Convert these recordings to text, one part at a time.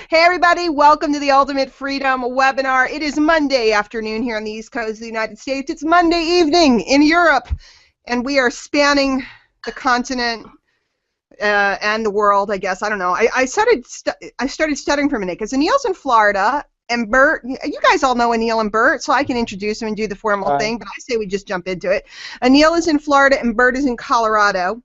Hey everybody, welcome to the Ultimate Freedom webinar. It is Monday afternoon here on the East Coast of the United States. It's Monday evening in Europe, and we are spanning the continent and the world, I guess. I don't know. I started studying for a minute because Anil's in Florida, and Bert, you guys all know Anil and Bert, so I can introduce him and do the formal thing, but I say we just jump into it. Anil is in Florida, and Bert is in Colorado.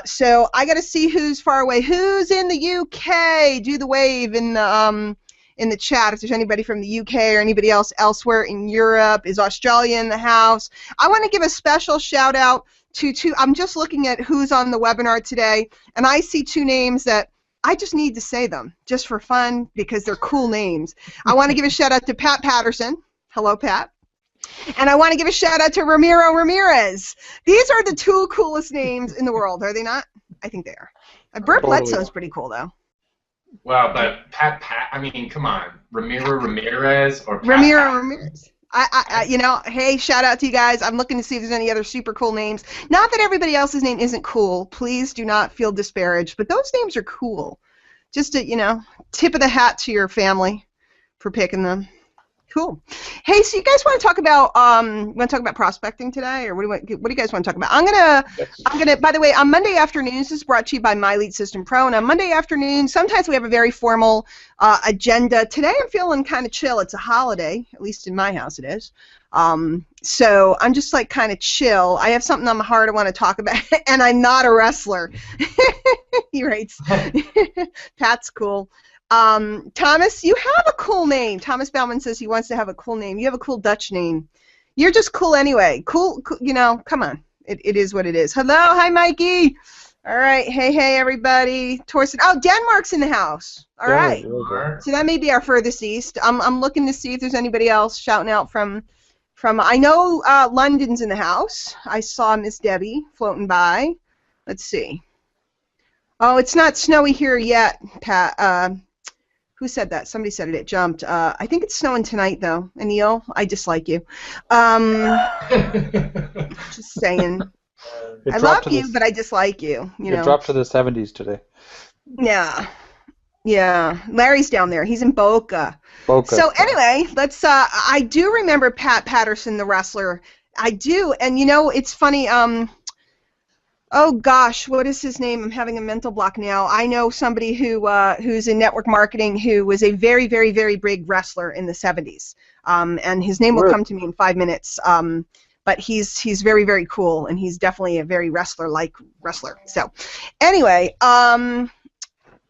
So I got to see who's far away. Who's in the UK? Do the wave in the chat if there's anybody from the UK or anybody else elsewhere in Europe. Is Australia in the house? I want to give a special shout out to I'm just looking at who's on the webinar today, and I see two names that I just need to say them just for fun because they're cool names. I want to give a shout out to Pat Patterson. Hello, Pat. And I want to give a shout out to Ramiro Ramirez. These are the two coolest names in the world, are they not? I think they are. Bert Bledsoe's pretty cool, though. Well, but I mean, come on. Ramiro Ramirez or Pat Ramiro Ramirez. You know, hey, shout out to you guys. I'm looking to see if there's any other super cool names. Not that everybody else's name isn't cool. Please do not feel disparaged, but those names are cool. Just a, you know, tip of the hat to your family for picking them. Cool. Hey, so you guys want to talk about prospecting today, or what do you guys want to talk about? I'm gonna. By the way, on Monday afternoons, this is brought to you by My Lead System Pro, and on Monday afternoons, sometimes we have a very formal agenda. Today, I'm feeling kind of chill. It's a holiday, at least in my house, it is. So I'm just like kind of chill. I have something on my heart I want to talk about, and I'm not a wrestler. He writes. Pat's cool. Thomas, you have a cool name. Thomas Bauman says he wants to have a cool name. You have a cool Dutch name. You're just cool anyway. Cool, you know, come on. It is what it is. Hello, hi, Mikey. All right, hey, everybody. Torsten. Oh, Denmark's in the house. All right. So that may be our furthest east. I'm looking to see if there's anybody else shouting out from I know London's in the house. I saw Miss Debbie floating by. Let's see. Oh, it's not snowy here yet, Pat. Who said that? Somebody said it. It jumped. I think it's snowing tonight, though. Anil, I dislike you. Just saying. I love you, but I dislike you. It dropped to the 70s today. Yeah. Yeah. Larry's down there. He's in Boca. So anyway, let's. I do remember Pat Patterson, the wrestler. I do, and you know, it's funny. Oh gosh, what is his name? I'm having a mental block now. I know somebody who's in network marketing who was a very, very, very big wrestler in the 70s, and his name will come to me in 5 minutes. But he's very, very cool, and he's definitely a very wrestler-like wrestler. So, anyway,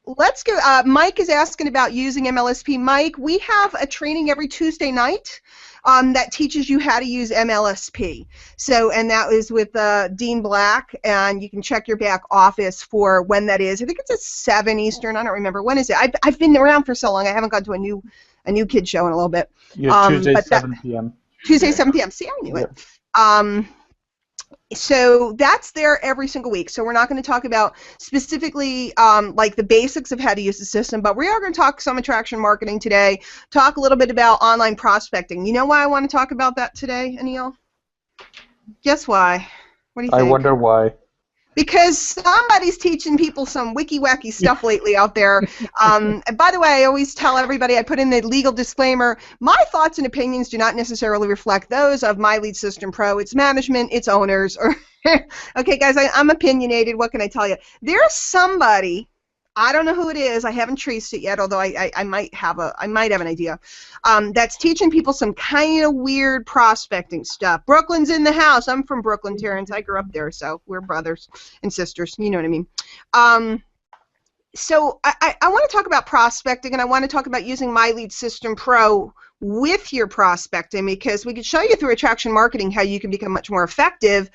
let's go. Mike is asking about using MLSP. Mike, we have a training every Tuesday night. That teaches you how to use MLSP. So, and that is with Dean Black, and you can check your back office for when that is. I think it's at 7 Eastern. I don't remember. When is it? I've been around for so long. I haven't gone to a new kid show in a little bit. Yeah, Tuesday, 7 p.m. Tuesday, 7 p.m. See, I knew it. So that's there every single week. So we're not going to talk about specifically like the basics of how to use the system, but we are going to talk some attraction marketing today, talk a little bit about online prospecting. You know why I want to talk about that today, Anil? Guess why? What do you think? I wonder why. Because somebody's teaching people some wiki-wacky stuff lately out there. And by the way, I always tell everybody, I put in the legal disclaimer, my thoughts and opinions do not necessarily reflect those of My Lead System Pro, its management, its owners. Okay, guys, I'm opinionated. What can I tell you? There's somebody, I don't know who it is, I haven't traced it yet, although I might have an idea, that's teaching people some kind of weird prospecting stuff. Brooklyn's in the house. I'm from Brooklyn, Terrence. I grew up there, so we're brothers and sisters. You know what I mean. So I want to talk about prospecting, and I want to talk about using My Lead System Pro with your prospecting, because we can show you through attraction marketing how you can become much more effective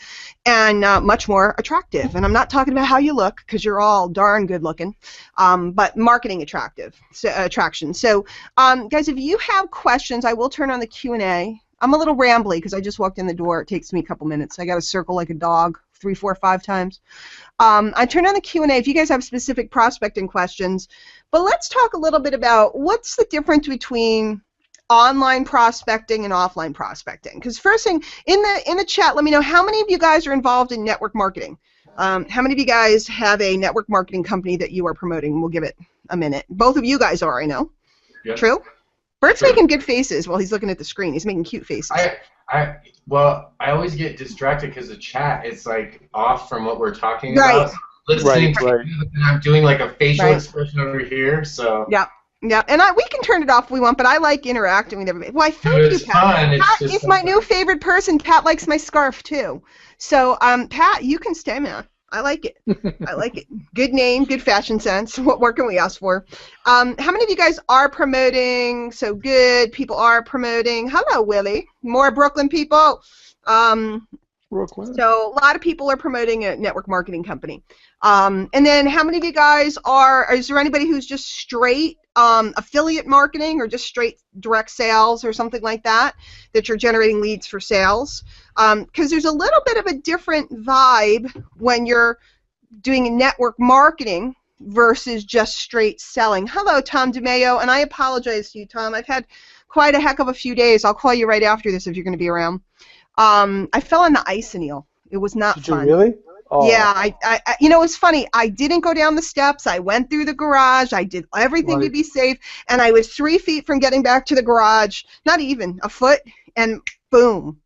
and much more attractive. And I'm not talking about how you look, because you're all darn good looking, but marketing attraction. So guys, if you have questions, I will turn on the Q&A. I'm a little rambly because I just walked in the door. It takes me a couple minutes. I got to circle like a dog 3, 4, 5 times. I turned on the Q&A if you guys have specific prospecting questions. But let's talk a little bit about what's the difference between online prospecting and offline prospecting. Because first thing, in the chat, let me know how many of you guys are involved in network marketing. How many of you guys have a network marketing company that you are promoting? We'll give it a minute. Both of you guys are, I know. Yep. True? Bert's True. making good faces while he's looking at the screen. He's making cute faces. Well, I always get distracted because the chat is like off from what we're talking Right. about. Listening to Right. you, and I'm doing like a facial Right. expression over here, so Yeah, and we can turn it off if we want, but I like interacting with everybody. Why, thank it's you, Pat. fun. It's Pat just is my new favorite person. Pat likes my scarf, too. So, Pat, you can stay, man. I like it. I like it. Good name, good fashion sense. What more can we ask for? How many of you guys are promoting? So good. People are promoting. Hello, Willie. More Brooklyn people. Brooklyn. So a lot of people are promoting a network marketing company. And then how many of you guys is there anybody who's just straight affiliate marketing or just straight direct sales or something like that you're generating leads for sales? Because there's a little bit of a different vibe when you're doing network marketing versus just straight selling. Hello, Tom DeMayo, and I apologize to you, Tom. I've had quite a heck of a few days. I'll call you right after this if you're going to be around. I fell on the ice, Anil. It was not fun. Did you really? Oh. Yeah, I you know, it's funny. I didn't go down the steps. I went through the garage. I did everything to be safe, and I was 3 feet from getting back to the garage. Not even a foot, and boom,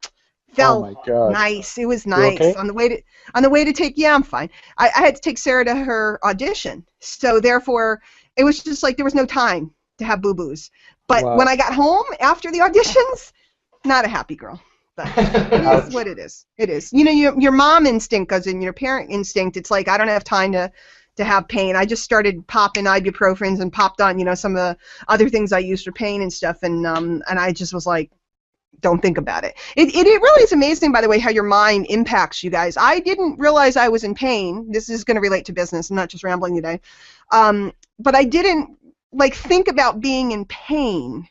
fell. Oh my God. Nice. It was nice. Okay? On the way to take. Yeah, I'm fine. I had to take Sarah to her audition, so therefore it was just like there was no time to have boo-boos. But Wow. when I got home after the auditions, not a happy girl. But it is what it is. It is. You know, your mom instinct goes in, your parent instinct. It's like, I don't have time to have pain. I just started popping ibuprofens and popped on, you know, some of the other things I use for pain and stuff. And I just was like, don't think about it. It really is amazing, by the way, how your mind impacts you guys. I didn't realize I was in pain. This is going to relate to business. I'm not just rambling today. But I didn't, like, think about being in pain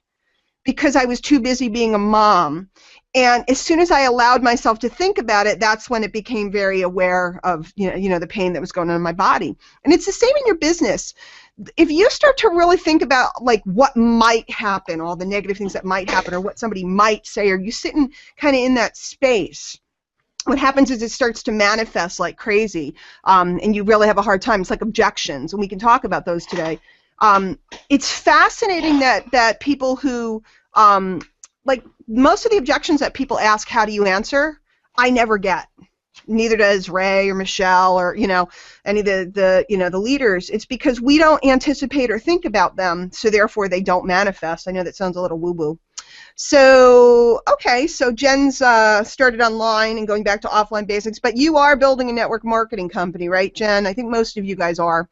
because I was too busy being a mom. And as soon as I allowed myself to think about it, that's when it became very aware of, you know, the pain that was going on in my body. And it's the same in your business. If you start to really think about, like, what might happen, all the negative things that might happen, or what somebody might say, or you sitting kind of in that space, what happens is it starts to manifest like crazy, and you really have a hard time. It's like objections, and we can talk about those today. It's fascinating that people who, like, most of the objections that people ask, how do you answer, I never get. Neither does Ray or Michelle or, you know, any of the leaders. It's because we don't anticipate or think about them, so therefore they don't manifest. I know that sounds a little woo-woo. So, okay, so Jen's started online and going back to offline basics, but you are building a network marketing company, right, Jen? I think most of you guys are.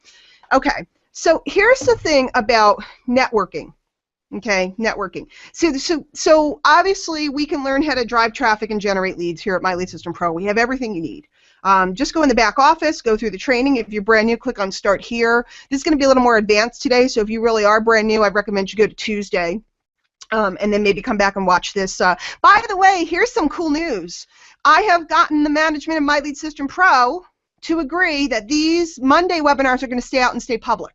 Okay, so here's the thing about networking. Okay, networking. So obviously we can learn how to drive traffic and generate leads here at My Lead System Pro. We have everything you need. Just go in the back office, go through the training. If you're brand new, click on Start Here. This is going to be a little more advanced today, so if you really are brand new, I recommend you go to Tuesday, and then maybe come back and watch this. By the way, here's some cool news. I have gotten the management of My Lead System Pro to agree that these Monday webinars are going to stay out and stay public.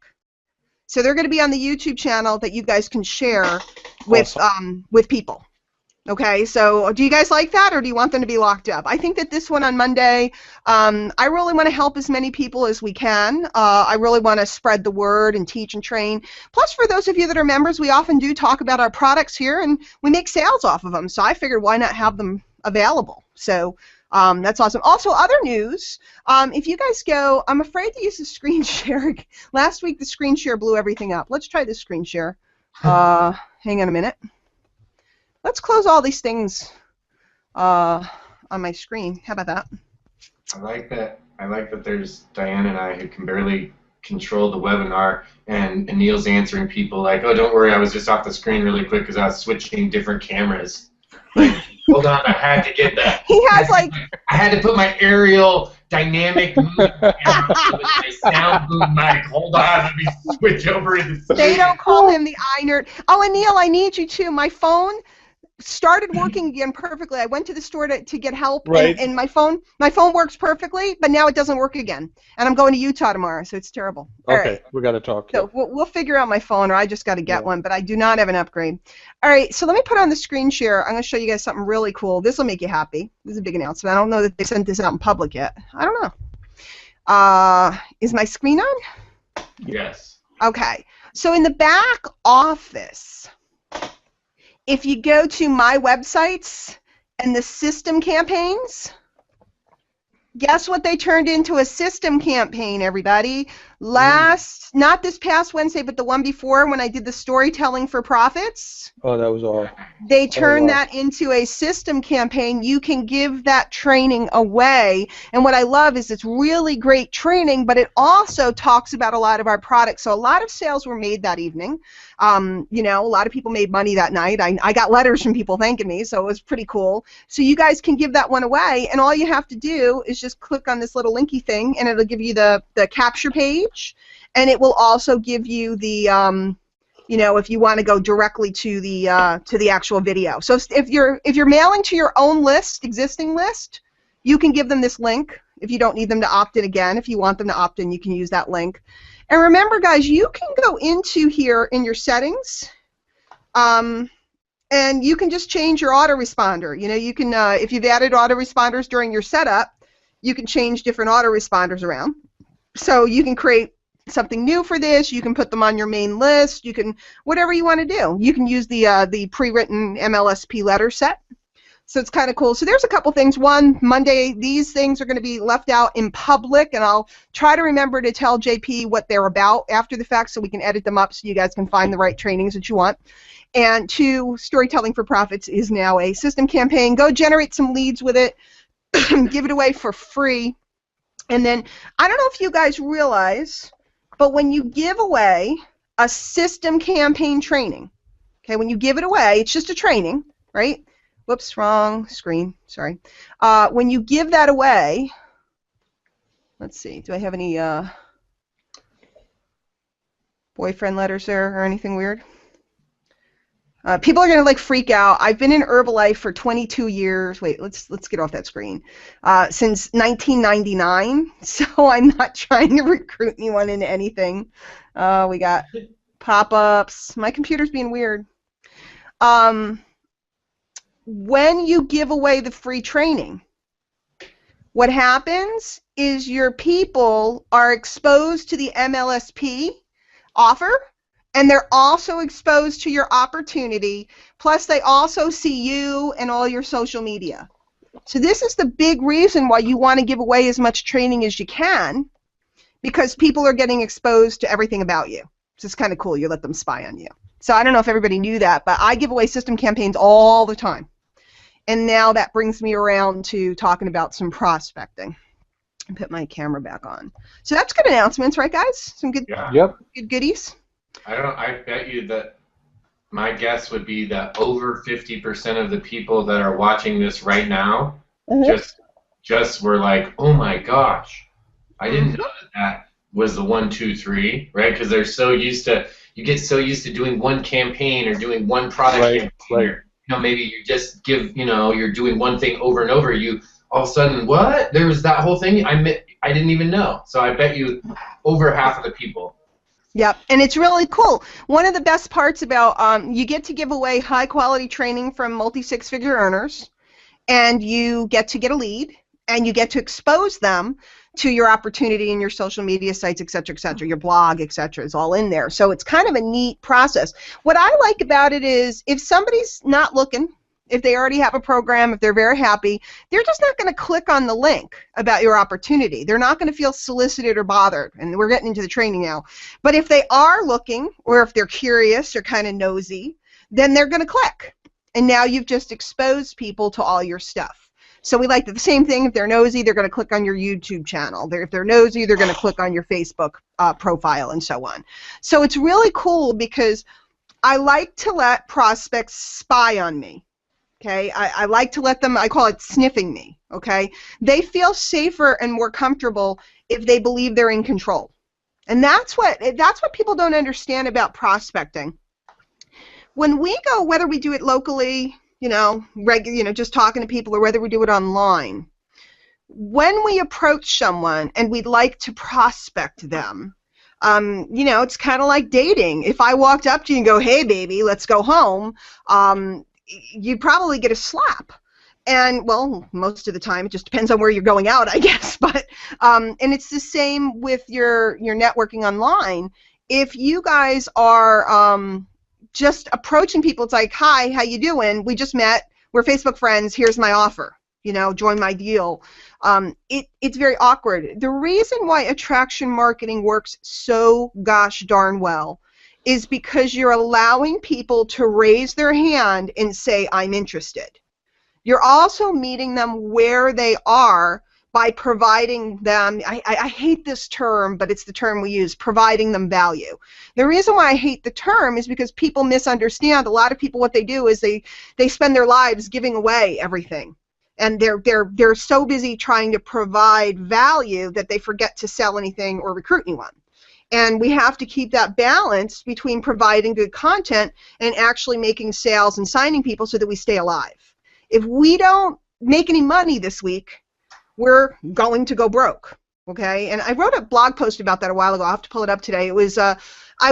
So they're going to be on the YouTube channel that you guys can share with with people. Okay, so do you guys like that, or do you want them to be locked up? I think that this one on Monday, I really want to help as many people as we can. I really want to spread the word and teach and train. Plus, for those of you that are members, we often do talk about our products here, and we make sales off of them. So I figured, why not have them available? So that's awesome. Also, other news, if you guys go, I'm afraid to use the screen share. Last week, the screen share blew everything up. Let's try this screen share. Hang on a minute. Let's close all these things on my screen. How about that? I like that. I like that there's Diane and I who can barely control the webinar, and Neil's answering people like, oh, don't worry, I was just off the screen really quick because I was switching different cameras. Like, hold on, I had to get that. He has like... I had to put my aerial dynamic move camera with my sound boom mic. Hold on, let me switch over into... They don't call him the iNerd. Oh, and Neil, I need you too. My phone started working again perfectly. I went to the store to get help, right. and my phone works perfectly, but now it doesn't work again. And I'm going to Utah tomorrow, so it's terrible. All okay, right. We got to talk. So we'll figure out my phone, or I just got to get one, but I do not have an upgrade. All right, so let me put on the screen share. I'm going to show you guys something really cool. This will make you happy. This is a big announcement. I don't know that they sent this out in public yet. I don't know. Is my screen on? Yes. Okay. So in the back office, if you go to my websites and the system campaigns, guess what they turned into a system campaign, everybody? Not this past Wednesday, but the one before when I did the storytelling for profits. Oh, that was all. They turned that into a system campaign. You can give that training away. And what I love is it's really great training, but it also talks about a lot of our products. So a lot of sales were made that evening. You know, a lot of people made money that night. I got letters from people thanking me, so it was pretty cool. So you guys can give that one away, and all you have to do is just click on this little linky thing, and it'll give you the capture page, and it will also give you the you know, if you want to go directly to the actual video. So if you're mailing to your own list, existing list, you can give them this link. If you don't need them to opt in again, if you want them to opt in, you can use that link. And remember, guys, you can go into here in your settings, and you can just change your autoresponder. You know, you can if you've added autoresponders during your setup, you can change different autoresponders around. So you can create something new for this. You can put them on your main list. You can whatever you want to do. You can use the pre-written MLSP letter set. So it's kind of cool. So there's a couple things. One, Monday, these things are going to be left out in public, and I'll try to remember to tell JP what they're about after the fact so we can edit them up so you guys can find the right trainings that you want. And two, Storytelling for Profits is now a system campaign. Go generate some leads with it. Give it away for free. And then, I don't know if you guys realize, but when you give away a system campaign training, okay, when you give it away, it's just a training, right? Whoops, wrong screen, sorry. When you give that away, let's see, do I have any boyfriend letters there or anything weird? People are gonna like freak out. I've been in Herbalife for 22 years. Wait, let's get off that screen. Since 1999, so I'm not trying to recruit anyone into anything. We got pop-ups. My computer's being weird. When you give away the free training, what happens is your people are exposed to the MLSP offer, and they're also exposed to your opportunity, plus they also see you and all your social media. So this is the big reason why you want to give away as much training as you can, because people are getting exposed to everything about you. So it's kind of cool. You let them spy on you. So I don't know if everybody knew that, but I give away system campaigns all the time. And now that brings me around to talking about some prospecting. And put my camera back on. So that's good announcements, right, guys? Some good, good goodies. I bet you that my guess would be that over 50% of the people that are watching this right now just were like, oh my gosh, I didn't know that was the 1, 2, 3, right? Because they're so used to, you get so used to doing one campaign or doing one product campaign. Right. You know, maybe you just give, you know, you're doing one thing over and over. You all of a sudden, what? There was that whole thing? I didn't even know. So I bet you over half of the people. Yep, and it's really cool. One of the best parts about you get to give away high-quality training from multi-six-figure earners, and you get to get a lead, and you get to expose them to your opportunity in your social media sites, et cetera, your blog, et cetera, is all in there. So it's kind of a neat process. What I like about it is if somebody's not looking, if they already have a program, if they're very happy, they're just not going to click on the link about your opportunity. They're not going to feel solicited or bothered, and we're getting into the training now. But if they are looking, or if they're curious or kind of nosy, then they're going to click. And now you've just exposed people to all your stuff. So we like the same thing. If they're nosy, they're going to click on your YouTube channel. If they're nosy, they're going to click on your Facebook profile and so on. So it's really cool because I like to let prospects spy on me. Okay, I like to let them, I call it sniffing me, okay? They feel safer and more comfortable if they believe they're in control. And that's what people don't understand about prospecting. When we go, whether we do it locally, just talking to people, or whether we do it online, when we approach someone and we'd like to prospect them, it's kind of like dating. If I walked up to you and go, hey, baby, let's go home, you'd probably get a slap. And, well, most of the time, it just depends on where you're going out, I guess. But and it's the same with your networking online. if you guys are just approaching people, it's like, hi, how you doing? We just met. We're Facebook friends. Here's my offer. Join my deal. It's very awkward. The reason why attraction marketing works so gosh darn well is because you're allowing people to raise their hand and say, I'm interested. You're also meeting them where they are by providing them, I hate this term, but it's the term we use, providing them value. The reason why I hate the term is because people misunderstand. A lot of people, what they do is they spend their lives giving away everything. And they're so busy trying to provide value that they forget to sell anything or recruit anyone. And we have to keep that balance between providing good content and actually making sales and signing people so that we stay alive. If we don't make any money this week, we're going to go broke, okay? And I wrote a blog post about that a while ago. I'll have to pull it up today. It was, I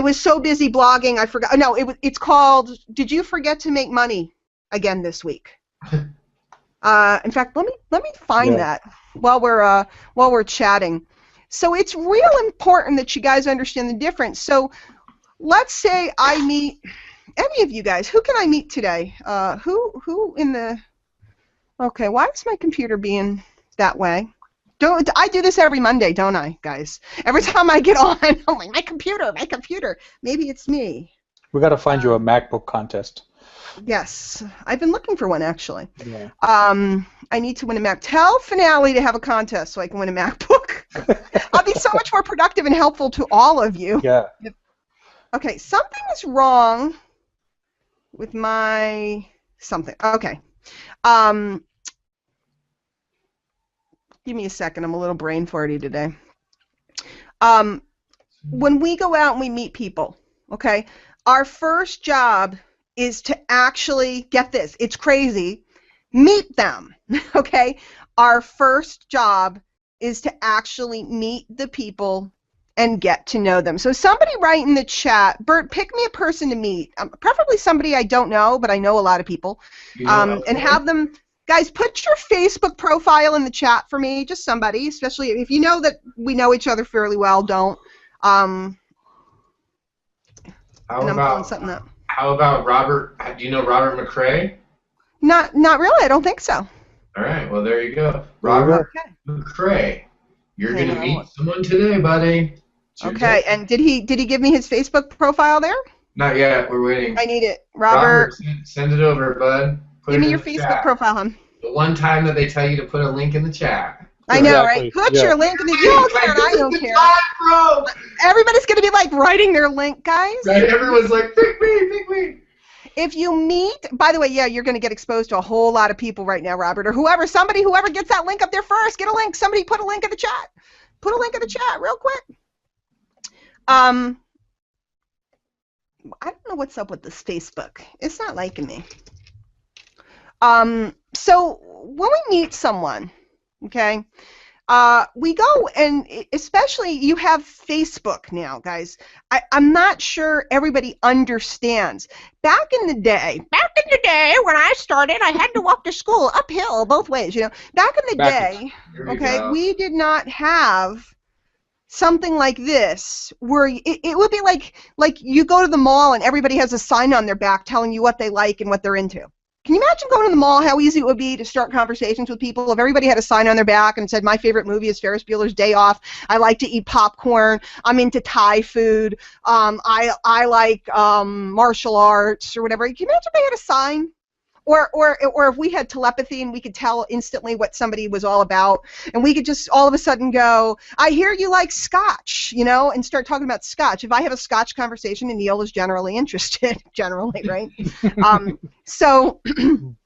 was so busy blogging, I forgot. No, it's called, Did You Forget to Make Money Again This Week? In fact, let me find that while we're chatting. So it's real important that you guys understand the difference. So let's say I meet any of you guys. Who can I meet today? Who in the? Okay, why is my computer being that way? Don't I do this every Monday, don't I, guys? Every time I get on, I'm like, my computer. Maybe it's me. We got to find you a MacBook contest. Yes, I've been looking for one actually. Yeah. I need to win a Mac. Tell Finale to have a contest so I can win a MacBook. I'll be so much more productive and helpful to all of you. Yeah. Okay, something is wrong with my something. Okay. Give me a second. I'm a little brain farty today. When we go out and we meet people, okay, our first job is to actually, get this, it's crazy, meet them, okay? Our first job is to actually meet the people and get to know them. So somebody write in the chat, Bert, pick me a person to meet, preferably somebody I don't know, but I know a lot of people, and have them, guys, put your Facebook profile in the chat for me, just somebody, especially if you know that we know each other fairly well, don't. And I'm pulling something up. How about Robert? Do you know Robert McRae? Not really. I don't think so. All right. Well, there you go. Robert McRae. You're gonna meet someone today, buddy. Okay. And did he give me his Facebook profile there? Not yet. We're waiting. I need it. Robert, send it over, bud. Give me your Facebook profile, hon. The one time that they tell you to put a link in the chat. I know, right? Put your link in the. You don't care, and I don't care. Bro. Everybody's gonna be like writing their link, guys. Right? Everyone's like, pick me. If you meet, by the way, yeah, you're gonna get exposed to a whole lot of people right now, Robert, or whoever gets that link up there first. Get a link. Somebody put a link in the chat. Put a link in the chat, real quick. I don't know what's up with this Facebook. It's not liking me. So when we meet someone, okay, we go, and especially you have Facebook now, guys. I'm not sure everybody understands. Back in the day when I started, I had to walk to school uphill both ways, you know. Back in the day, okay, we did not have something like this where it would be like you go to the mall and everybody has a sign on their back telling you what they like and what they're into. Can you imagine going to the mall, how easy it would be to start conversations with people if everybody had a sign on their back and said, my favorite movie is Ferris Bueller's Day Off, I like to eat popcorn, I'm into Thai food, I like martial arts or whatever. Can you imagine if they had a sign? Or if we had telepathy and we could tell instantly what somebody was all about, and we could just all of a sudden go, I hear you like Scotch, you know, and start talking about Scotch. If I have a Scotch conversation, and Neil is generally interested, generally, right? So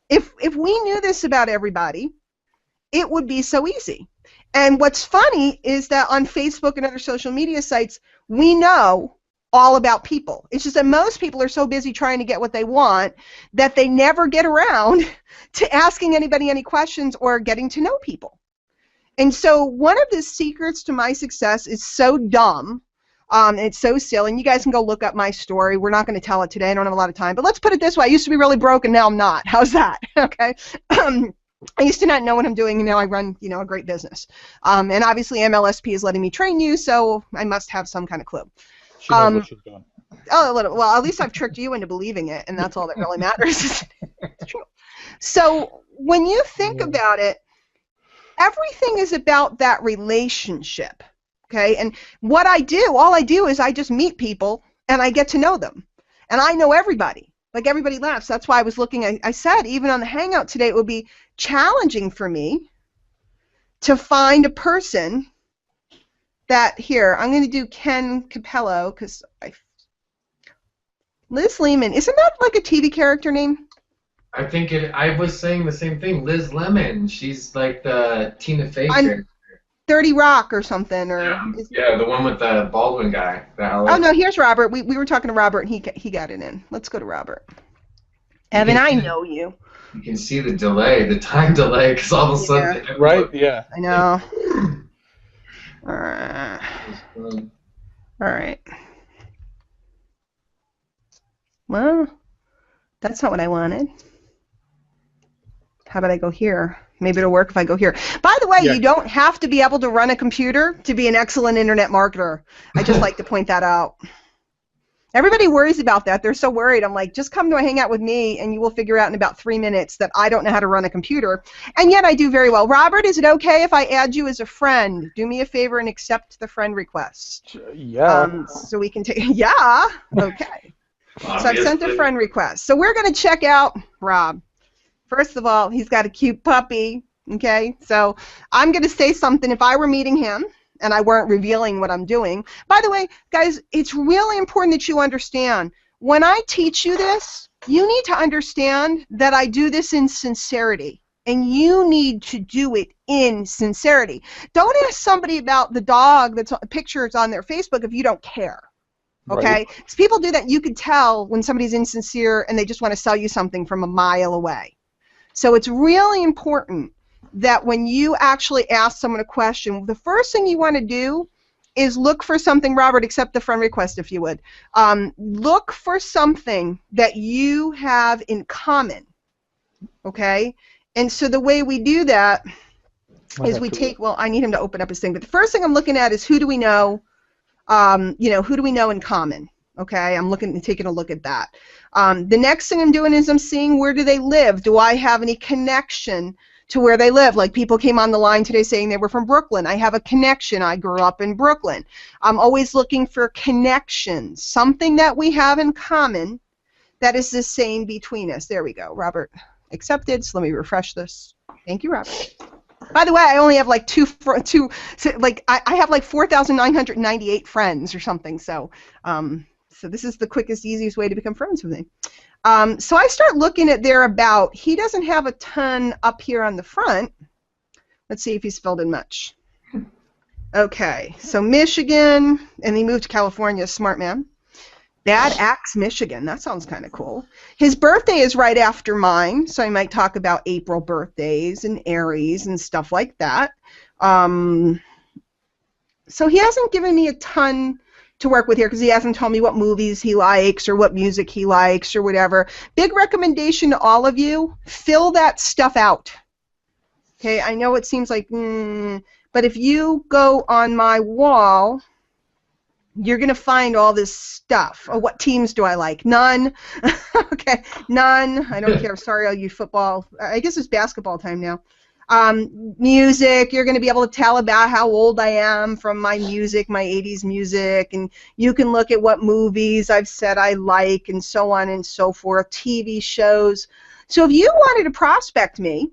if we knew this about everybody, it would be so easy. And what's funny is that on Facebook and other social media sites, we know all about people. It's just that most people are so busy trying to get what they want that they never get around to asking anybody any questions or getting to know people. And so one of the secrets to my success is so dumb, and it's so silly, and you guys can go look up my story. We're not going to tell it today. I don't have a lot of time. But let's put it this way. I used to be really broke, and now I'm not. How's that? Okay. I used to not know what I'm doing, and now I run, you know, a great business. And obviously MLSP is letting me train you, so I must have some kind of clue. She knows what she's doing. Oh, a little. Well, at least I've tricked you into believing it, and that's all that really matters. It's true. So when you think about it, everything is about that relationship, okay? And what I do, all I do is I just meet people, and I get to know them. And I know everybody. Like, everybody laughs. That's why I was looking. I said, even on the Hangout today, it would be challenging for me to find a person that, here, I'm going to do Ken Capello, because Liz Lehman, isn't that like a TV character name? I was saying the same thing. Liz Lemon. She's like the Tina Fey character. 30 Rock or something, or yeah, the one with the Baldwin guy. Oh no, here's Robert. We were talking to Robert, and he got it in. Let's go to Robert. Evan, I know you. You can see the delay, the time delay, because all of a sudden. Right? Yeah. I know. All right. Well, that's not what I wanted. How about I go here? Maybe it'll work if I go here. By the way, you don't have to be able to run a computer to be an excellent internet marketer. I just like to point that out. Everybody worries about that. They're so worried. I'm like, just come to a Hangout with me, and you will figure out in about 3 minutes that I don't know how to run a computer. And yet I do very well. Robert, is it okay if I add you as a friend? Do me a favor and accept the friend request. Yeah. So we can take. Yeah. Okay. So I've sent a friend request. So we're going to check out Rob. First of all, he's got a cute puppy, okay? So I'm going to say something if I were meeting him and I weren't revealing what I'm doing. By the way, guys, it's really important that you understand. When I teach you this, you need to understand that I do this in sincerity, and you need to do it in sincerity. Don't ask somebody about the dog that's pictures on their Facebook if you don't care. Okay? Because people do that. You could tell when somebody's insincere and they just want to sell you something from a mile away. So it's really important that when you actually ask someone a question, the first thing you want to do is look for something, Robert, accept the friend request if you would. Look for something that you have in common, okay? And so the way we do that is we take, well, I need him to open up his thing, but the first thing I'm looking at is who do we know, who do we know in common? Okay, I'm taking a look at that. The next thing I'm doing is I'm seeing where do they live. Do I have any connection to where they live? Like, people came on the line today saying they were from Brooklyn. I have a connection. I grew up in Brooklyn. I'm always looking for connections, something that we have in common that is the same between us. There we go. Robert accepted, so let me refresh this. Thank you, Robert. By the way, I only have like I have like 4,998 friends or something, so so this is the quickest, easiest way to become friends with me. So I start looking at their about. He doesn't have a ton up here on the front. Let's see if he's filled in much. Okay, so Michigan, and he moved to California, smart man. Bad Axe, Michigan. That sounds kind of cool. His birthday is right after mine, so I might talk about April birthdays and Aries and stuff like that. So he hasn't given me a ton to work with here because he hasn't told me what movies he likes or what music he likes or whatever. Big recommendation to all of you, fill that stuff out. Okay, I know it seems like, but if you go on my wall, you're going to find all this stuff. Oh, what teams do I like? None. Okay, none. I don't care. Sorry, all you football. I guess it's basketball time now. Music, you're going to be able to tell about how old I am from my music, my 80s music, and you can look at what movies I've said I like and so on and so forth, TV shows. So if you wanted to prospect me,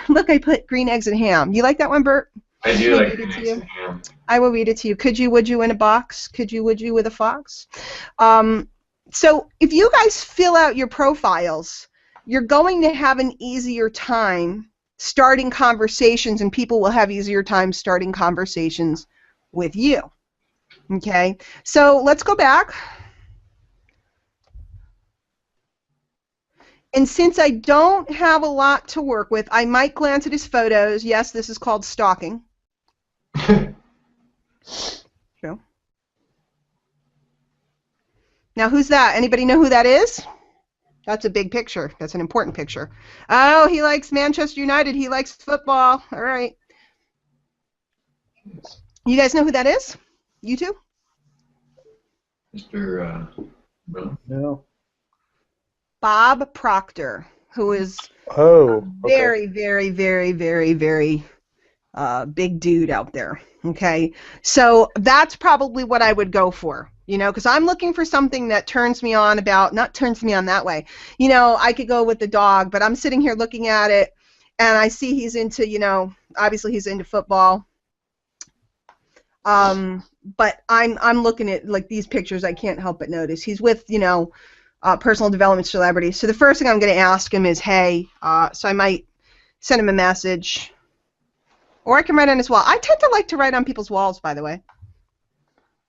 look, I put green eggs and ham. You like that one, Bert? I do like green eggs and ham. I will read it to you. Could you, would you in a box? Could you, would you with a fox? So if you guys fill out your profiles, you're going to have an easier time starting conversations, and people will have easier time starting conversations with you. Okay? So let's go back. And since I don't have a lot to work with, I might glance at his photos. Yes, this is called stalking. True. Now, who's that? Anybody know who that is? That's a big picture. That's an important picture. Oh, he likes Manchester United. He likes football. All right. You guys know who that is? You two? Mr. No. No. Bob Proctor, who is Oh. Okay. very, very, very, very, very big dude out there. Okay, so that's probably what I would go for. You know, because I'm looking for something that turns me on not turns me on that way. You know, I could go with the dog, but I'm sitting here looking at it, and I see he's into, you know, obviously he's into football. But I'm looking at like these pictures. I can't help but notice he's with, you know, personal development celebrities. So the first thing I'm going to ask him is, hey, so I might send him a message, or I can write on his wall. I tend to like to write on people's walls, by the way.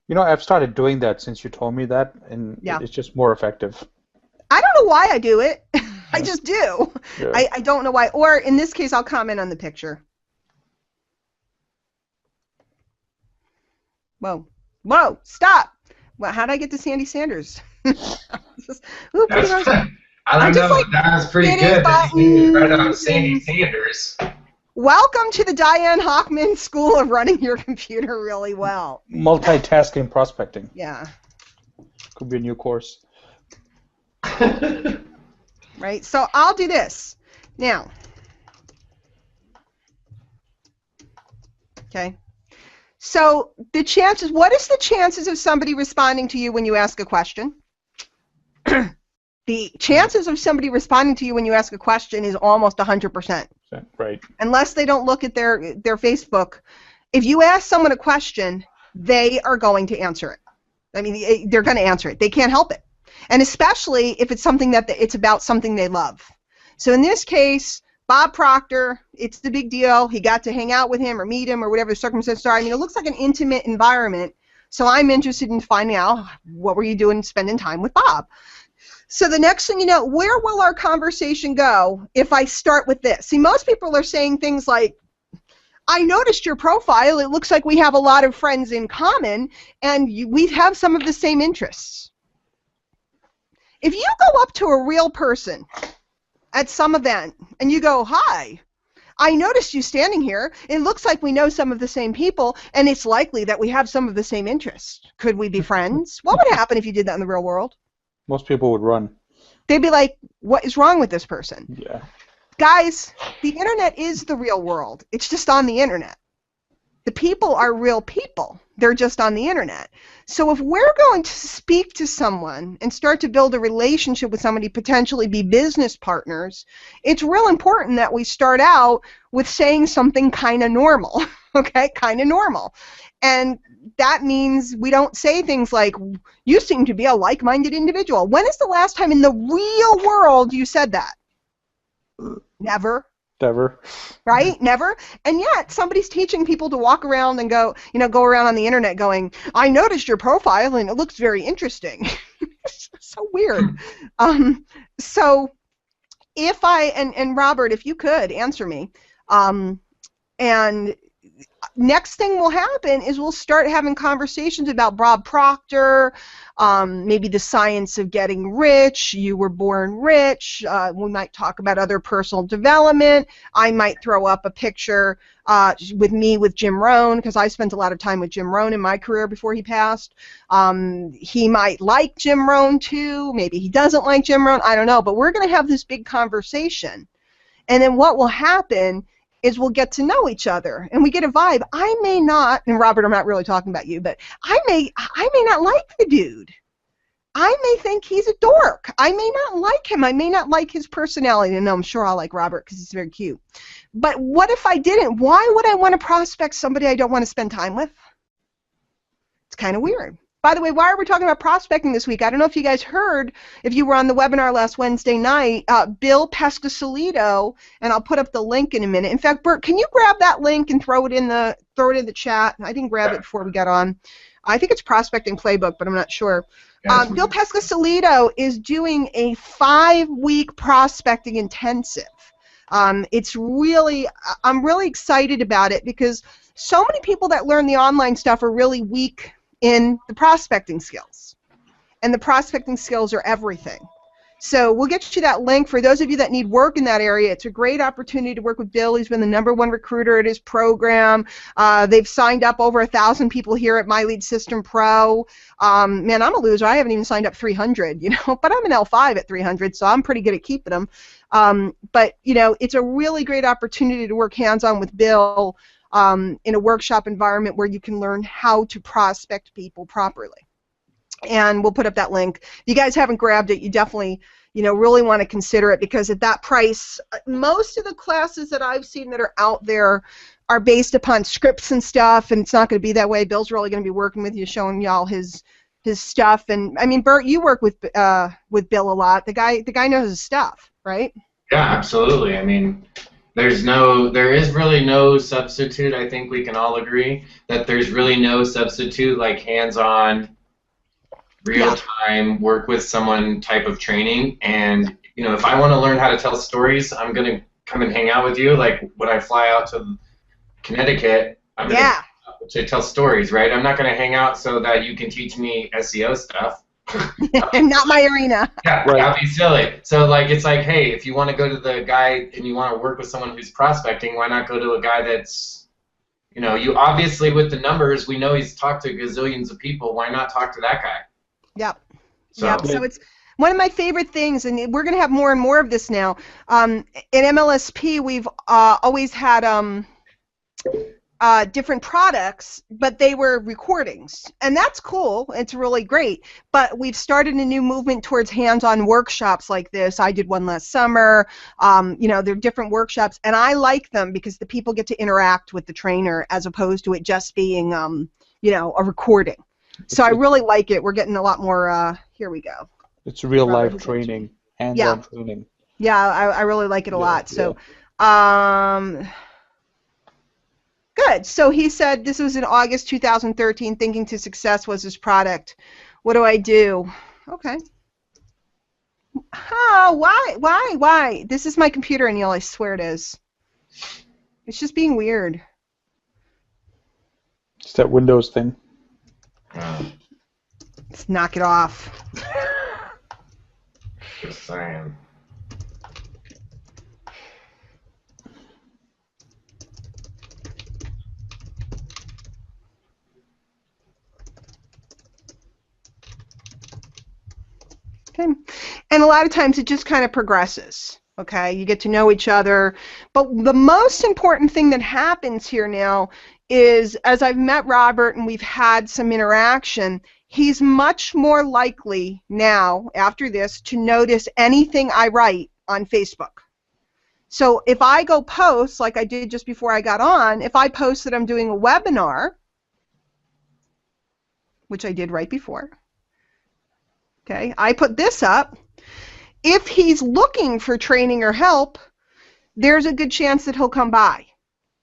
You know, I've started doing that since you told me that, and Yeah. it's just more effective. I don't know why I do it. I just do. Yeah. I don't know why. Or in this case, I'll comment on the picture. Whoa. Whoa, stop. Well, how did I get to Sandy Sanders? Ooh, pretty much. I I'm don't just, know. like, That was pretty hitting good. That you right on buttons Sandy and- Sanders. Welcome to the Diane Hochman School of Running Your Computer Really Well. Multitasking prospecting Yeah, could be a new course. right? So I'll do this. Now, okay. So the chances, what is the chances of somebody responding to you when you ask a question? The chances of somebody responding to you when you ask a question is almost 100%. Right. Unless they don't look at their Facebook. If you ask someone a question, they are going to answer it. I mean, they're going to answer it. They can't help it. And especially if it's something that it's about something they love. So in this case, Bob Proctor, it's the big deal. He got to hang out with him or meet him or whatever the circumstances are. I mean, it looks like an intimate environment. So I'm interested in finding out, what were you doing spending time with Bob? So the next thing you know, where will our conversation go if I start with this? See, most people are saying things like, I noticed your profile. It looks like we have a lot of friends in common, and we have some of the same interests. If you go up to a real person at some event and you go, hi, I noticed you standing here. It looks like we know some of the same people, and it's likely that we have some of the same interests. Could we be friends? What would happen if you did that in the real world? Most people would run. They'd be like, what is wrong with this person? Yeah. Guys, the internet is the real world. It's just on the internet. The people are real people. They're just on the internet. So if we're going to speak to someone and start to build a relationship with somebody, potentially be business partners, it's real important that we start out with saying something kind of normal, okay? Kind of normal. And that means we don't say things like, you seem to be a like-minded individual. When is the last time in the real world you said that? Never. Never. Right? Never. And yet somebody's teaching people to walk around and go around on the internet going, I noticed your profile and it looks very interesting. It's so weird. So if and Robert, if you could answer me, and next thing will happen is we'll start having conversations about Bob Proctor, maybe the science of getting rich, you were born rich, we might talk about other personal development, I might throw up a picture with me with Jim Rohn, because I spent a lot of time with Jim Rohn in my career before he passed. He might like Jim Rohn too, maybe he doesn't like Jim Rohn, I don't know, but we're going to have this big conversation. And then what will happen is we'll get to know each other and we get a vibe. I may not, and Robert, I'm not really talking about you, but I may not like the dude. I may think he's a dork. I may not like him. I may not like his personality. And I'm sure I'll like Robert because he's very cute. But what if I didn't? Why would I want to prospect somebody I don't want to spend time with? It's kind of weird. By the way, why are we talking about prospecting this week? I don't know if you guys heard, if you were on the webinar last Wednesday night, Bill Pescasolido, and I'll put up the link in a minute. In fact, Bert, can you grab that link and throw it in the chat? I didn't grab it before we got on. I think it's Prospecting Playbook, but I'm not sure. Bill Pescasolido is doing a 5-week prospecting intensive. It's really, I'm really excited about it because so many people that learn the online stuff are really weak in the prospecting skills. And the prospecting skills are everything. So we'll get you that link. For those of you that need work in that area, it's a great opportunity to work with Bill. He's been the #1 recruiter at his program. They've signed up over 1,000 people here at My Lead System Pro. Man, I'm a loser. I haven't even signed up 300, but I'm an L5 at 300, so I'm pretty good at keeping them. But, it's a really great opportunity to work hands-on with Bill in a workshop environment where you can learn how to prospect people properly. And we'll put up that link. If you guys haven't grabbed it, you definitely, really want to consider it, because at that price, most of the classes that I've seen that are out there are based upon scripts and stuff, and it's not going to be that way. Bill's really going to be working with you, showing y'all his stuff. And I mean, Bert, you work with Bill a lot. The guy knows his stuff, right? Yeah, absolutely. I mean, there is really no substitute. I think we can all agree that there's really no substitute like hands-on, real-time, work with someone type of training. And, if I want to learn how to tell stories, I'm going to come and hang out with you. Like when I fly out to Connecticut, I'm going to tell stories, right? I'm not going to hang out so that you can teach me SEO stuff. Not my arena. Yeah, right. That'd be silly. So, it's like, hey, if you want to go to the guy and you want to work with someone who's prospecting, why not go to a guy that's, you obviously with the numbers, we know he's talked to gazillions of people. Why not talk to that guy? Yep. So it's one of my favorite things, and we're going to have more and more of this now. In MLSP, we've always had different products, but they were recordings, and that's cool. It's really great. But we've started a new movement towards hands-on workshops like this. I did one last summer. They're different workshops, and I like them because the people get to interact with the trainer as opposed to it just being, a recording. So I really like it. We're getting a lot more. Here we go. It's real life training, hands-on training. Yeah, I really like it a lot. So, good. So he said this was in August 2013. Thinking to Success was his product. What do I do? Okay. Why? This is my computer, Neil. I swear it is. It's just being weird. It's that Windows thing. Let's knock it off. Just saying. Okay. And a lot of times it just kind of progresses. Okay, you get to know each other. But the most important thing that happens here now is, as I've met Robert and we've had some interaction, he's much more likely now, after this, to notice anything I write on Facebook. So if I go post, like I did just before I got on, if I post that I'm doing a webinar, which I did right before, okay, I put this up. If he's looking for training or help, there's a good chance that he'll come by,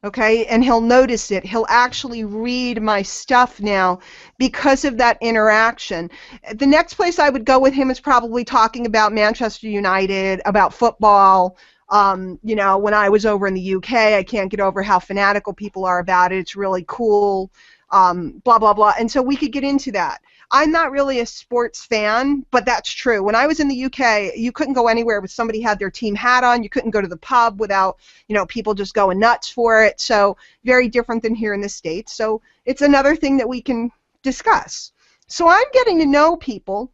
okay, and he'll notice it. He'll actually read my stuff now because of that interaction. The next place I would go with him is probably talking about Manchester United, about football. When I was over in the UK, I can't get over how fanatical people are about it. It's really cool, blah, blah, blah. And so we could get into that. I'm not really a sports fan, but that's true. When I was in the UK, you couldn't go anywhere with somebody had their team hat on. You couldn't go to the pub without, people just going nuts for it. So very different than here in the States. So it's another thing that we can discuss. So I'm getting to know people,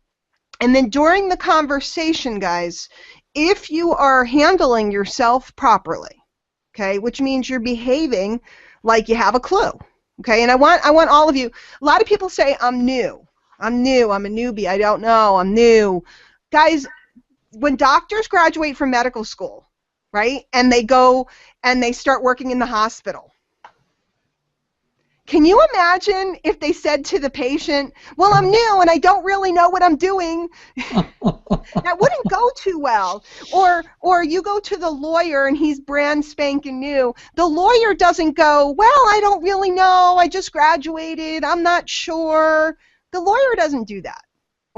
and then during the conversation, guys, if you are handling yourself properly, okay, which means you're behaving like you have a clue, okay, and I want all of you. A lot of people say, I'm new, I'm a newbie, I don't know, I'm new. Guys, when doctors graduate from medical school, right, and they go and they start working in the hospital, can you imagine if they said to the patient, well, I'm new and I don't really know what I'm doing? That wouldn't go too well. Or you go to the lawyer and he's brand spanking new. The lawyer doesn't go, well, I don't really know, I just graduated, I'm not sure. The lawyer doesn't do that.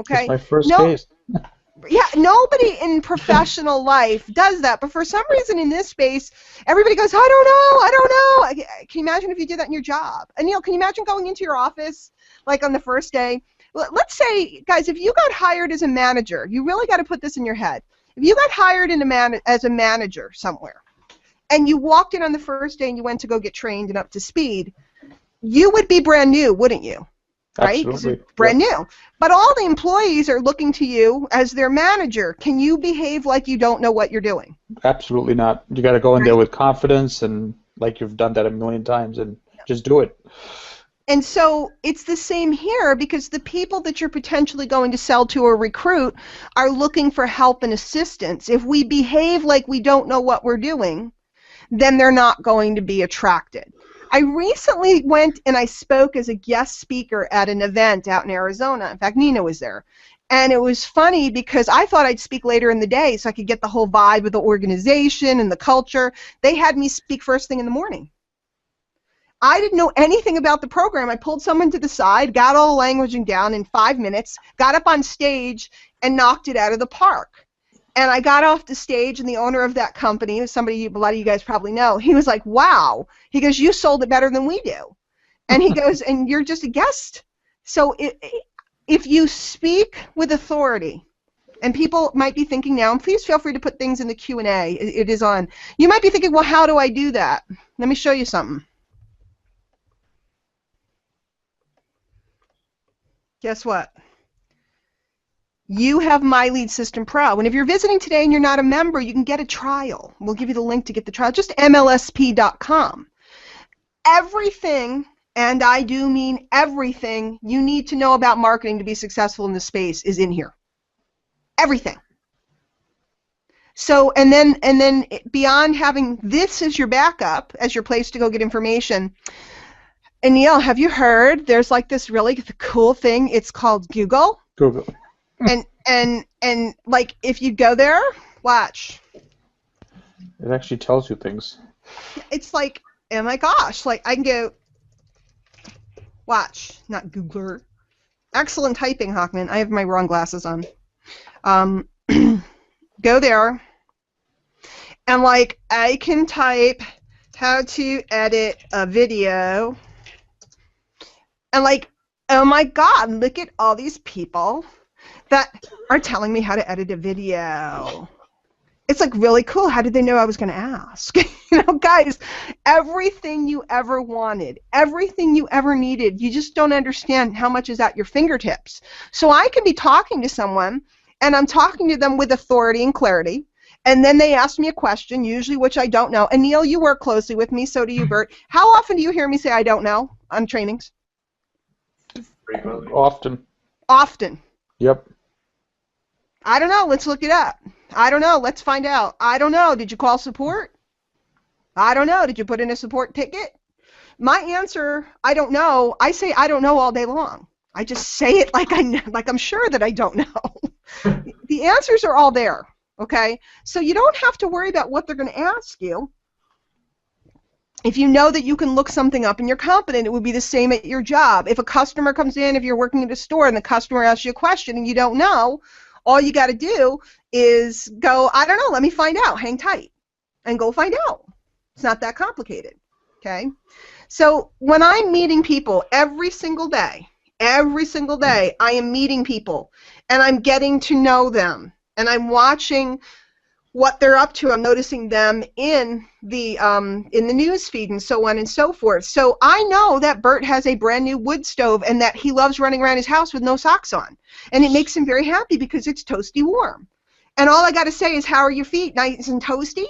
Okay? It's my first case. Yeah, nobody in professional life does that, but for some reason in this space, everybody goes, I don't know. Can you imagine if you did that in your job? And Neil, can you imagine going into your office, like on the first day, let's say, guys, if you got hired as a manager, you really got to put this in your head. If you got hired as a manager somewhere, and you walked in on the first day and you went to go get trained and up to speed, you would be brand new, wouldn't you? Right? Absolutely. Brand new. But all the employees are looking to you as their manager. Can you behave like you don't know what you're doing? Absolutely not. You got to go in there with confidence and like you've done that a million times and just do it. And so it's the same here, because the people that you're potentially going to sell to or recruit are looking for help and assistance. If we behave like we don't know what we're doing, then they're not going to be attracted. I recently went and I spoke as a guest speaker at an event out in Arizona. In fact, Nina was there. And it was funny because I thought I'd speak later in the day so I could get the whole vibe of the organization and the culture. They had me speak first thing in the morning. I didn't know anything about the program. I pulled someone to the side, got all the languaging down in 5 minutes, got up on stage, and knocked it out of the park. And I got off the stage, and the owner of that company, who's somebody a lot of you guys probably know, he was like, wow. He goes, you sold it better than we do. And he goes, and you're just a guest. So if you speak with authority, and people might be thinking now, and please feel free to put things in the Q&A. It is on. You might be thinking, well, how do I do that? Let me show you something. Guess what? You have My Lead System Pro. And if you're visiting today and you're not a member, you can get a trial. We'll give you the link to get the trial. Just MLSP.com. Everything, and I do mean everything, you need to know about marketing to be successful in this space is in here. Everything. So, and then beyond having this as your backup, as your place to go get information, and Neil, have you heard there's like this really cool thing? It's called Google. Google. And like if you go there, watch. It actually tells you things. It's like, oh my gosh, like I can go, watch, not Googler. Excellent typing, Hawkman. I have my wrong glasses on. Go there, and like I can type how to edit a video, and like, oh my God, look at all these people that are telling me how to edit a video. It's like really cool. How did they know I was going to ask? You know, guys, everything you ever wanted, everything you ever needed, you just don't understand how much is at your fingertips. So I can be talking to someone, and I'm talking to them with authority and clarity, and then they ask me a question, usually which I don't know. And Neil, you work closely with me, so do you, Bert. How often do you hear me say I don't know on trainings? Frequently. Often. Often. Yep. I don't know. Let's look it up. I don't know. Let's find out. I don't know. Did you call support? I don't know. Did you put in a support ticket? My answer, I don't know. I say I don't know all day long. I just say it like I'm sure that I don't know. The answers are all there. Okay? So you don't have to worry about what they're going to ask you. If you know that you can look something up and you're competent, it would be the same at your job. If a customer comes in, if you're working at a store and the customer asks you a question and you don't know, all you got to do is go, I don't know, let me find out. Hang tight and go find out. It's not that complicated, okay? So when I'm meeting people every single day, I am meeting people and I'm getting to know them and I'm watching what they're up to. I'm noticing them in the news feed and so on and so forth. So I know that Bert has a brand new wood stove and that he loves running around his house with no socks on. And it makes him very happy because it's toasty warm. And all I got to say is, how are your feet? Nice and toasty?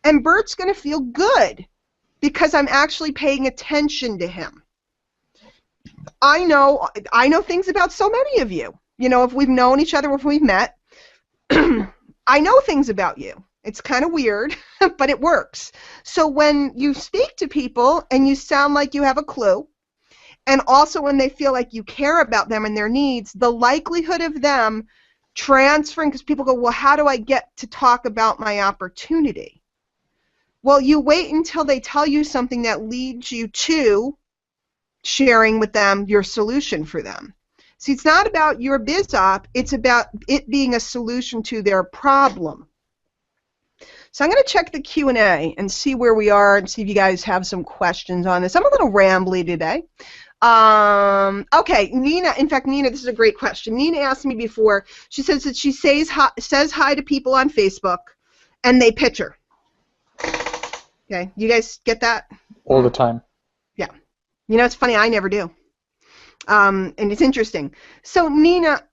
And Bert's going to feel good because I'm actually paying attention to him. I know things about so many of you. You know, if we've known each other, if we've met, I know things about you. It's kind of weird, but it works. So when you speak to people and you sound like you have a clue, and also when they feel like you care about them and their needs, the likelihood of them transferring, because people go, well, how do I get to talk about my opportunity? Well, you wait until they tell you something that leads you to sharing with them your solution for them. See, it's not about your biz op, it's about it being a solution to their problem. So I'm going to check the Q&A and see where we are and see if you guys have some questions on this. I'm a little rambly today. Okay, Nina. In fact, Nina, this is a great question. Nina asked me before. She says that she says hi to people on Facebook, and they pitch her. Okay, you guys get that? All the time. Yeah. You know, it's funny. I never do. And it's interesting. So, Nina,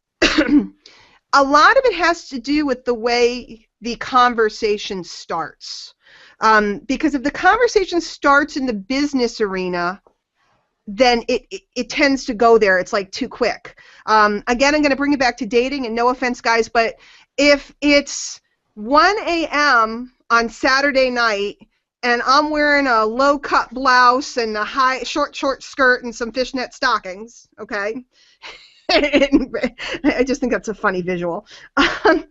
a lot of it has to do with the way the conversation starts. Because if the conversation starts in the business arena, then it tends to go there. It's like too quick. Again, I'm going to bring it back to dating, and no offense, guys, but if it's 1 a.m. on Saturday night and I'm wearing a low-cut blouse and a short skirt and some fishnet stockings, okay? I just think that's a funny visual. The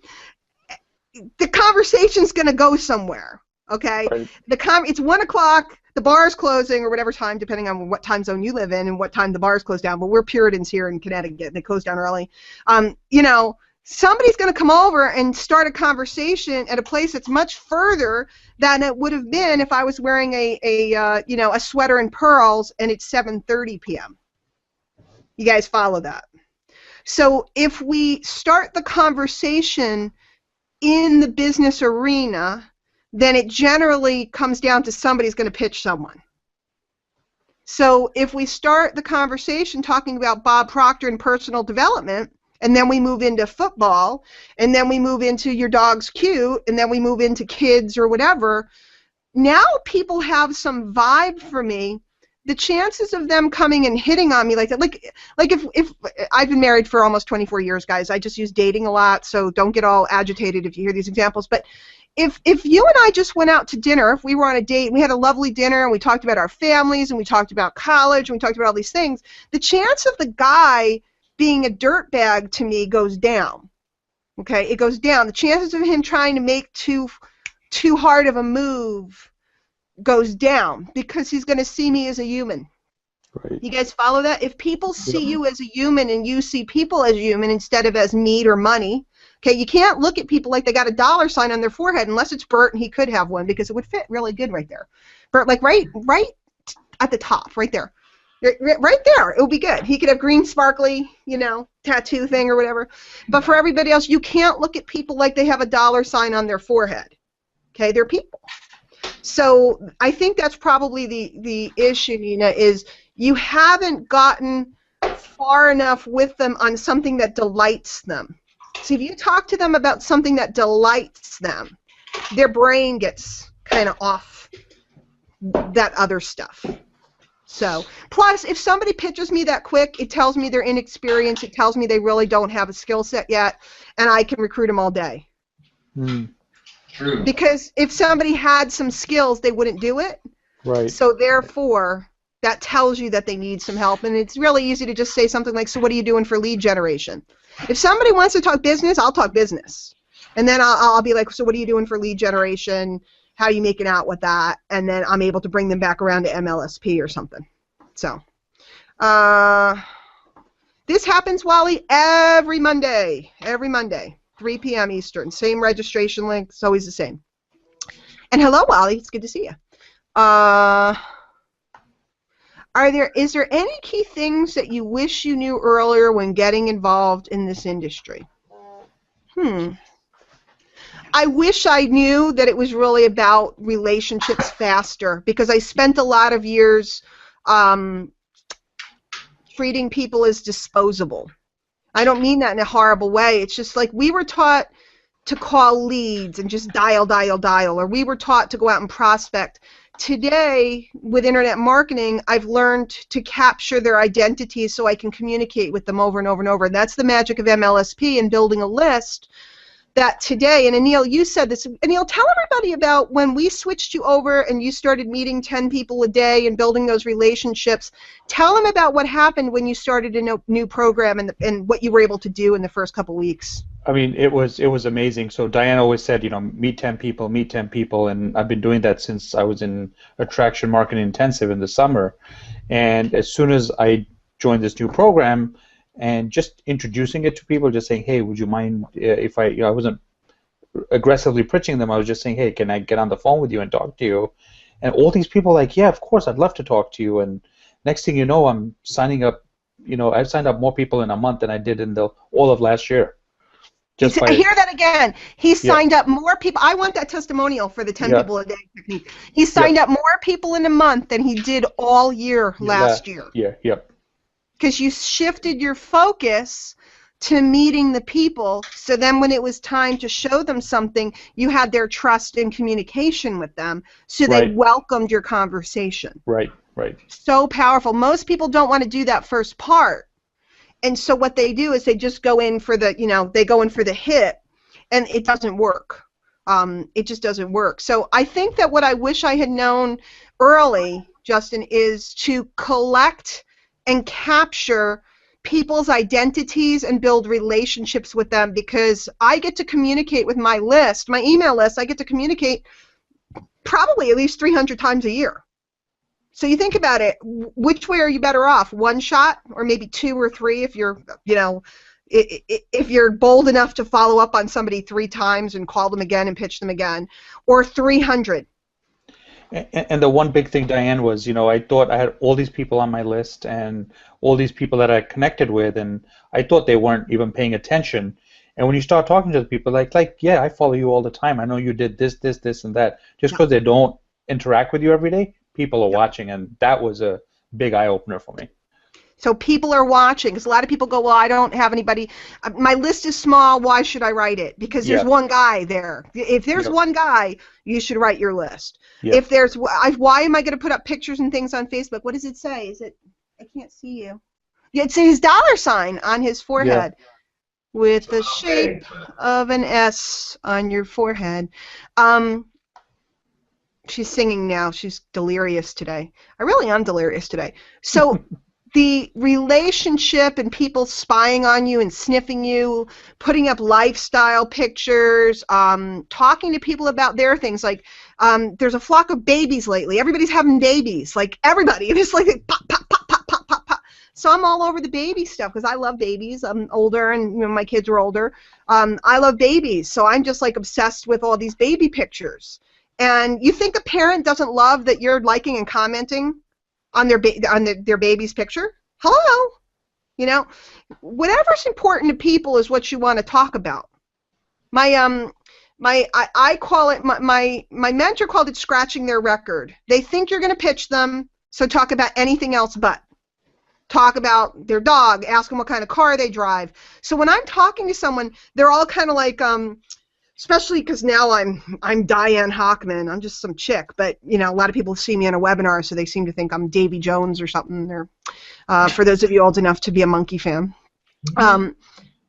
conversation's going to go somewhere, okay? Right. It's 1 o'clock. The bar is closing, or whatever time, depending on what time zone you live in and what time the bars close down. But we're Puritans here in Connecticut. They close down early. You know, somebody's going to come over and start a conversation at a place that's much further than it would have been if I was wearing a sweater and pearls and it's 7:30 p.m. You guys follow that? So if we start the conversation in the business arena, then it generally comes down to somebody's going to pitch someone. So if we start the conversation talking about Bob Proctor and personal development, and then we move into football, and then we move into your dog's cute, and then we move into kids or whatever, now people have some vibe for me. The chances of them coming and hitting on me like that, like if I've been married for almost 24 years, guys. I just use dating a lot, so don't get all agitated if you hear these examples. But if you and I just went out to dinner, if we were on a date, we had a lovely dinner, and we talked about our families, and we talked about college, and we talked about all these things, the chance of the guy being a dirtbag to me goes down. Okay, it goes down. The chances of him trying to make too hard of a move goes down because he's going to see me as a human. Right. You guys follow that? If people see you as a human and you see people as human instead of as meat or money, okay, you can't look at people like they got a dollar sign on their forehead unless it's Bert and he could have one because it would fit really good right there. Bert, like right at the top, right there. Right there, it would be good. He could have green sparkly, tattoo thing or whatever. But for everybody else, you can't look at people like they have a dollar sign on their forehead. Okay, they're people. So I think that's probably the issue, Nina, is you haven't gotten far enough with them on something that delights them. See, if you talk to them about something that delights them, their brain gets kind of off that other stuff. So, plus, if somebody pitches me that quick, it tells me they're inexperienced. It tells me they really don't have a skill set yet, and I can recruit them all day. True. Because if somebody had some skills, they wouldn't do it. Right. So, therefore, that tells you that they need some help, and it's really easy to just say something like, so what are you doing for lead generation? If somebody wants to talk business, I'll talk business. And then I'll be like, so what are you doing for lead generation? How are you making out with that? And then I'm able to bring them back around to MLSP or something. So, this happens, Wally, every Monday, 3 p.m. Eastern. Same registration link. It's always the same. And hello, Wally. It's good to see you. Is there any key things that you wish you knew earlier when getting involved in this industry? I wish I knew that it was really about relationships faster, because I spent a lot of years treating people as disposable. I don't mean that in a horrible way. It's just like we were taught to call leads and just dial, or we were taught to go out and prospect. Today, with internet marketing, I've learned to capture their identities so I can communicate with them over and over and over. And that's the magic of MLSP and building a list. That today, and Anil, you said this, Anil, tell everybody about when we switched you over and you started meeting 10 people a day and building those relationships. Tell them about what happened when you started a new program and what you were able to do in the first couple weeks. I mean, it was amazing. So Diane always said, meet 10 people, and I've been doing that since I was in Attraction Marketing Intensive in the summer. And as soon as I joined this new program, and just introducing it to people, just saying, hey, would you mind if I wasn't aggressively pitching them, I was just saying, hey, can I get on the phone with you and talk to you? And all these people are like, yeah, of course, I'd love to talk to you. And next thing you know, I'm signing up. I've signed up more people in a month than I did in all of last year. I hear that again. He Yeah. signed up more people. I want that testimonial for the 10 Yeah. people a day technique. He signed up more people in a month than he did all year last year. Yeah, yep. Because you shifted your focus to meeting the people, so then when it was time to show them something, you had their trust and communication with them, so they Right. welcomed your conversation. Right. So powerful. Most people don't want to do that first part. And so what they do is they just go in for the, they go in for the hit, and it doesn't work. It just doesn't work. So I think that what I wish I had known early, Justin, is to collect and capture people's identities and build relationships with them, because I get to communicate with my list, my email list. I get to communicate probably at least 300 times a year. So you think about it, which way are you better off? One shot, or maybe 2 or 3 if you're, if you're bold enough to follow up on somebody 3 times and call them again and pitch them again, or 300. And the one big thing, Diane, was, I thought I had all these people on my list and all these people that I connected with, and I thought they weren't even paying attention. And when you start talking to the people, yeah, I follow you all the time. I know you did this, and that. Just because they don't interact with you every day, people are watching, and that was a big eye-opener for me. So people are watching, because a lot of people go, well, I don't have anybody. My list is small. Why should I write it? Because there's one guy there. If there's one guy, you should write your list. If there's, why am I going to put up pictures and things on Facebook? What does it say? Is it? I can't see you. It's his $ on his forehead with the shape of an S on your forehead. She's singing now. She's delirious today. I really am delirious today. So the relationship and people spying on you and sniffing you, putting up lifestyle pictures, talking to people about their things. Like there's a flock of babies lately. Everybody's having babies. Like everybody. It's like pop, pop, pop, pop, pop, pop, pop. So I'm all over the baby stuff because I love babies. I'm older, and my kids are older. I love babies. So I'm just like obsessed with all these baby pictures. And you think a parent doesn't love that you're liking and commenting on their baby's picture? Hello, whatever's important to people is what you want to talk about. I call it my mentor called it scratching their record. They think you're going to pitch them, so talk about anything else but. Talk about their dog. Ask them what kind of car they drive. So when I'm talking to someone, they're all kind of like. Especially because now I'm Diane Hockman. I'm just some chick, but a lot of people see me in a webinar, so they seem to think I'm Davy Jones or something. Or for those of you old enough to be a Monkey fan.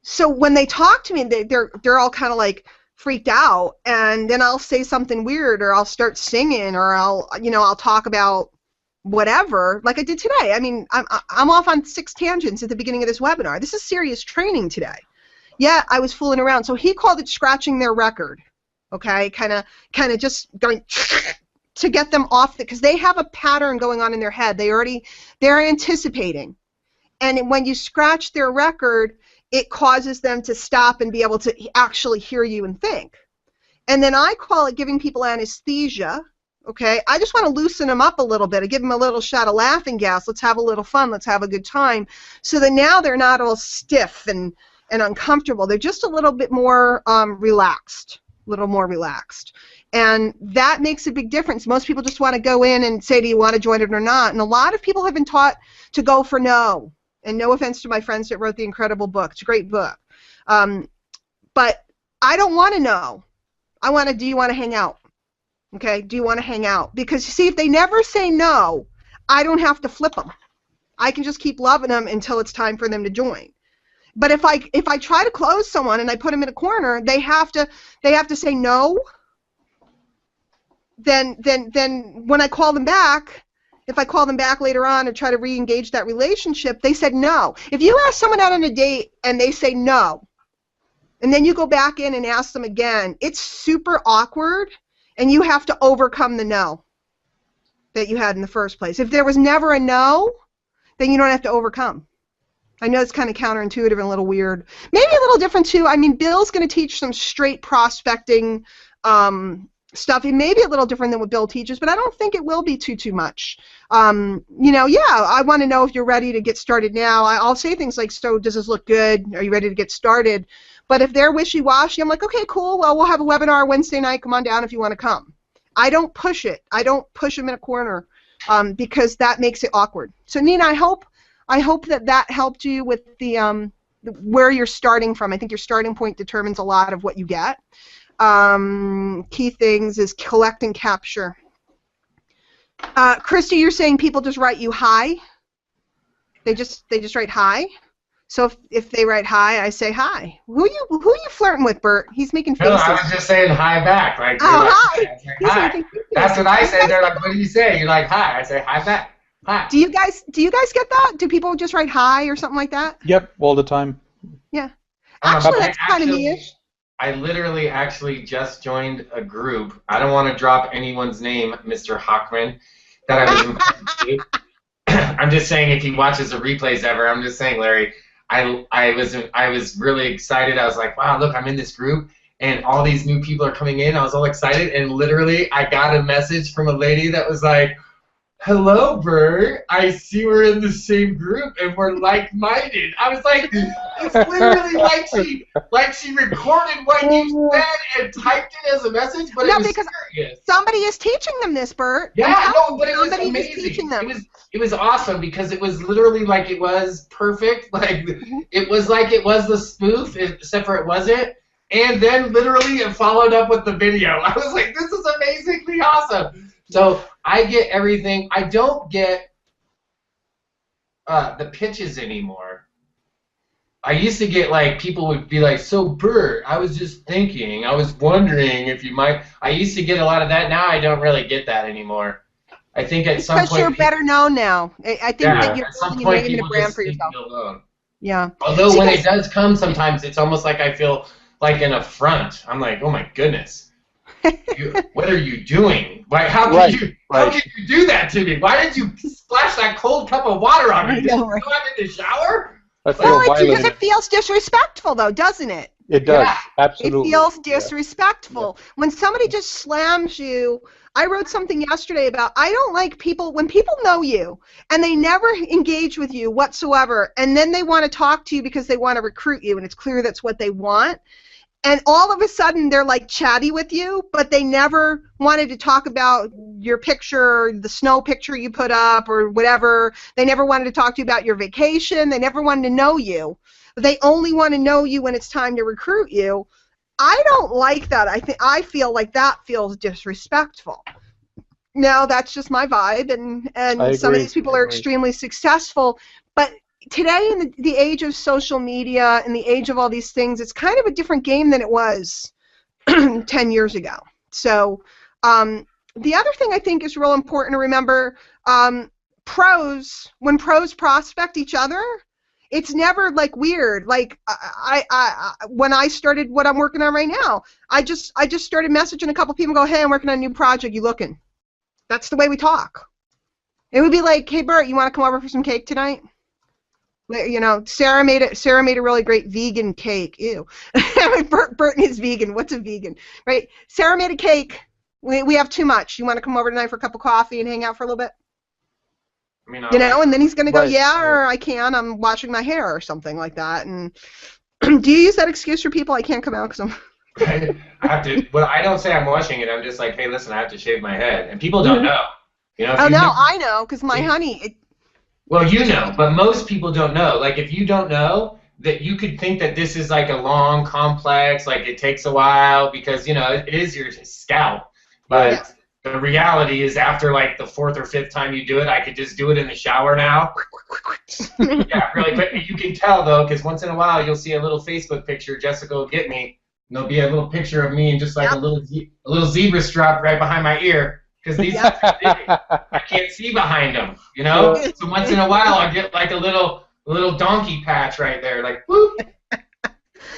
So when they talk to me, they're all kind of like freaked out, and then I'll say something weird, or I'll start singing, or I'll talk about whatever, like I did today. I mean, I'm off on 6 tangents at the beginning of this webinar. This is serious training today. Yeah, I was fooling around. So he called it scratching their record, okay? Kind of just going to get them off because they have a pattern going on in their head. They're anticipating. And when you scratch their record, it causes them to stop and be able to actually hear you and think. And then I call it giving people anesthesia, okay? I just want to loosen them up a little bit. I give them a little shot of laughing gas. Let's have a little fun. Let's have a good time. So that now they're not all stiff and uncomfortable. They're just a little bit more relaxed, and that makes a big difference. Most people just want to go in and say, do you want to join it or not? And a lot of people have been taught to go for no. And no offense to my friends that wrote the incredible book. It's a great book. But I don't want to know. I want to, do you want to hang out? Okay, do you want to hang out? Because you see, if they never say no, I don't have to flip them. I can just keep loving them until it's time for them to join. But if I try to close someone and I put them in a corner, they have to say no. Then when I call them back, if I call them back later on and try to re-engage that relationship, they said no. If you ask someone out on a date and they say no, and then you go back in and ask them again, it's super awkward, and you have to overcome the no that you had in the first place. If there was never a no, then you don't have to overcome. I know it's kind of counterintuitive and a little weird. Maybe a little different, too. I mean, Bill's going to teach some straight prospecting stuff. It may be a little different than what Bill teaches, but I don't think it will be too much. Yeah, I want to know if you're ready to get started now. I'll say things like, so does this look good? Are you ready to get started? But if they're wishy-washy, I'm like, okay, cool. Well, we'll have a webinar Wednesday night. Come on down if you want to come. I don't push it. I don't push them in a corner because that makes it awkward. So, Nina, I hope that helped you with the where you're starting from. I think your starting point determines a lot of what you get. Key things is collect and capture. Christy, you're saying people just write you hi? They just write hi? So if they write hi, I say hi. Who you flirting with, Bert? He's making faces. No, I was just saying hi back. Like, hi. Like, hi. That's what I say. They're like, what do you say? You're like, hi. I say hi back. Hi. Do you guys get that? Do people just write hi or something like that? Yep, all the time. Yeah. Actually, that's kind of me-ish. I literally actually just joined a group. I don't want to drop anyone's name, Mr. Hockman, that I was invited to. I'm just saying, if he watches the replays ever, I'm just saying, Larry, I was really excited. I was like, wow, look, I'm in this group, and all these new people are coming in. I was all excited, and literally I got a message from a lady that was like, hello, Bert. I see we're in the same group and we're like-minded. I was like, it's literally like she recorded what you said and typed it as a message, but it was because serious. Somebody is teaching them this, Bert. Yeah, no, but it was Somebody amazing. is teaching them. It was awesome because it was literally like it was perfect. Like it was like it was the spoof, except for it wasn't. And then literally it followed up with the video. I was like, this is amazingly awesome. So I get everything. I don't get the pitches anymore. I used to get, like, people would be like, so Bert, I was just thinking, I was wondering if you might. I used to get a lot of that. Now I don't really get that anymore. I think at some point. Because you're better known now. I think that you're building a name and a brand for yourself. Yeah. Although when it does come, sometimes it's almost like I feel like an affront. I'm like, oh my goodness. What are you doing? Why? How could you do that to me? Why did you splash that cold cup of water on me? Did you go in the shower? Because it feels disrespectful, though, doesn't it? It does, yeah. absolutely. It feels disrespectful. Yeah. When somebody just slams you, I wrote something yesterday about, I don't like people, when people know you, and they never engage with you whatsoever, and then they want to talk to you because they want to recruit you, and it's clear that's what they want, and all of a sudden they're like chatty with you, but they never wanted to talk about your picture, the snow picture you put up or whatever. They never wanted to talk to you about your vacation. They never wanted to know you. They only want to know you when it's time to recruit you. I don't like that. I feel like that feels disrespectful. Now, that's just my vibe, and some of these people are extremely successful, but today, in the age of social media and the age of all these things, it's kind of a different game than it was 10 years ago. So the other thing I think is real important to remember, when pros prospect each other, it's never like weird. Like when I started what I'm working on right now, I just started messaging a couple people, go, hey, I'm working on a new project, you looking? That's the way we talk. It would be like, hey, Bert, you want to come over for some cake tonight? You know, Sarah made a really great vegan cake. Ew. Bert is vegan. What's a vegan? Right? Sarah made a cake. We have too much. You want to come over tonight for a cup of coffee and hang out for a little bit? I mean, you know, and then he's going to go, or I can. I'm washing my hair or something like that. And do you use that excuse for people? I can't come out because I'm... I have to. Well, I don't say I'm washing it. I'm just like, hey, listen, I have to shave my head. And people don't know. You know? I know, because my honey... Well, you know, but most people don't know. Like, if you don't know, that you could think that this is like a long, complex, like it takes a while because, you know, it is your scalp. But the reality is after like the 4th or 5th time you do it, I could just do it in the shower now. Yeah, really quick. You can tell, though, because once in a while you'll see a little Facebook picture, Jessica will get me, and there'll be a little picture of me and just like a little zebra strap right behind my ear. Because these are big. I can't see behind them, you know? So once in a while I'll get like a little donkey patch right there, like, whoop.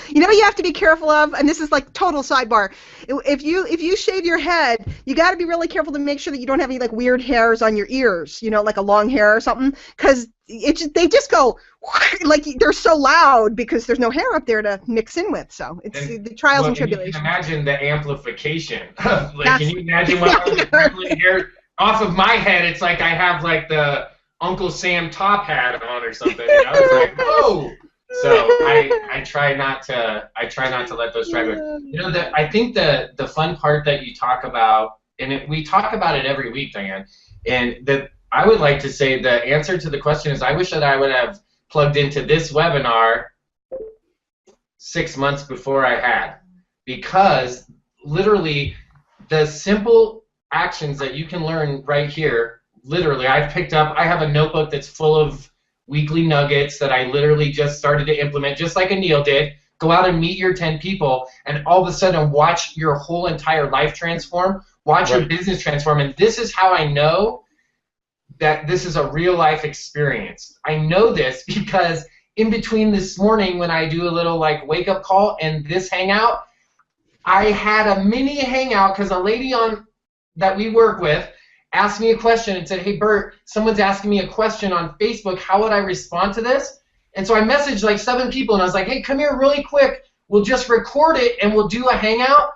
You know what you have to be careful of, and this is like total sidebar. If you shave your head, you got to be really careful to make sure that you don't have any like weird hairs on your ears, you know, like a long hair or something, because they just go like they're so loud because there's no hair up there to mix in with. So it's the trials and tribulations. You can imagine the amplification. Like, can you imagine what I hair off of my head? It's like I have like the Uncle Sam top hat on or something. You know? It's like, whoa. So I try not to let those drag. You know, I think the fun part that you talk about, and we talk about it every week, Diane, and that I would like to say the answer to the question is I wish that I would have plugged into this webinar 6 months before I had, because literally the simple actions that you can learn right here, literally I've picked up, I have a notebook that's full of weekly nuggets that I literally just started to implement, just like Anil did. Go out and meet your 10 people, and all of a sudden watch your whole entire life transform, watch your business transform, and this is how I know that this is a real life experience. I know this because in between this morning when I do a little like wake up call and this hangout, I had a mini hangout because a lady that we work with asked me a question and said, hey Bert, someone's asking me a question on Facebook, how would I respond to this? And so I messaged like 7 people and I was like, hey, come here really quick, we'll just record it and we'll do a hangout.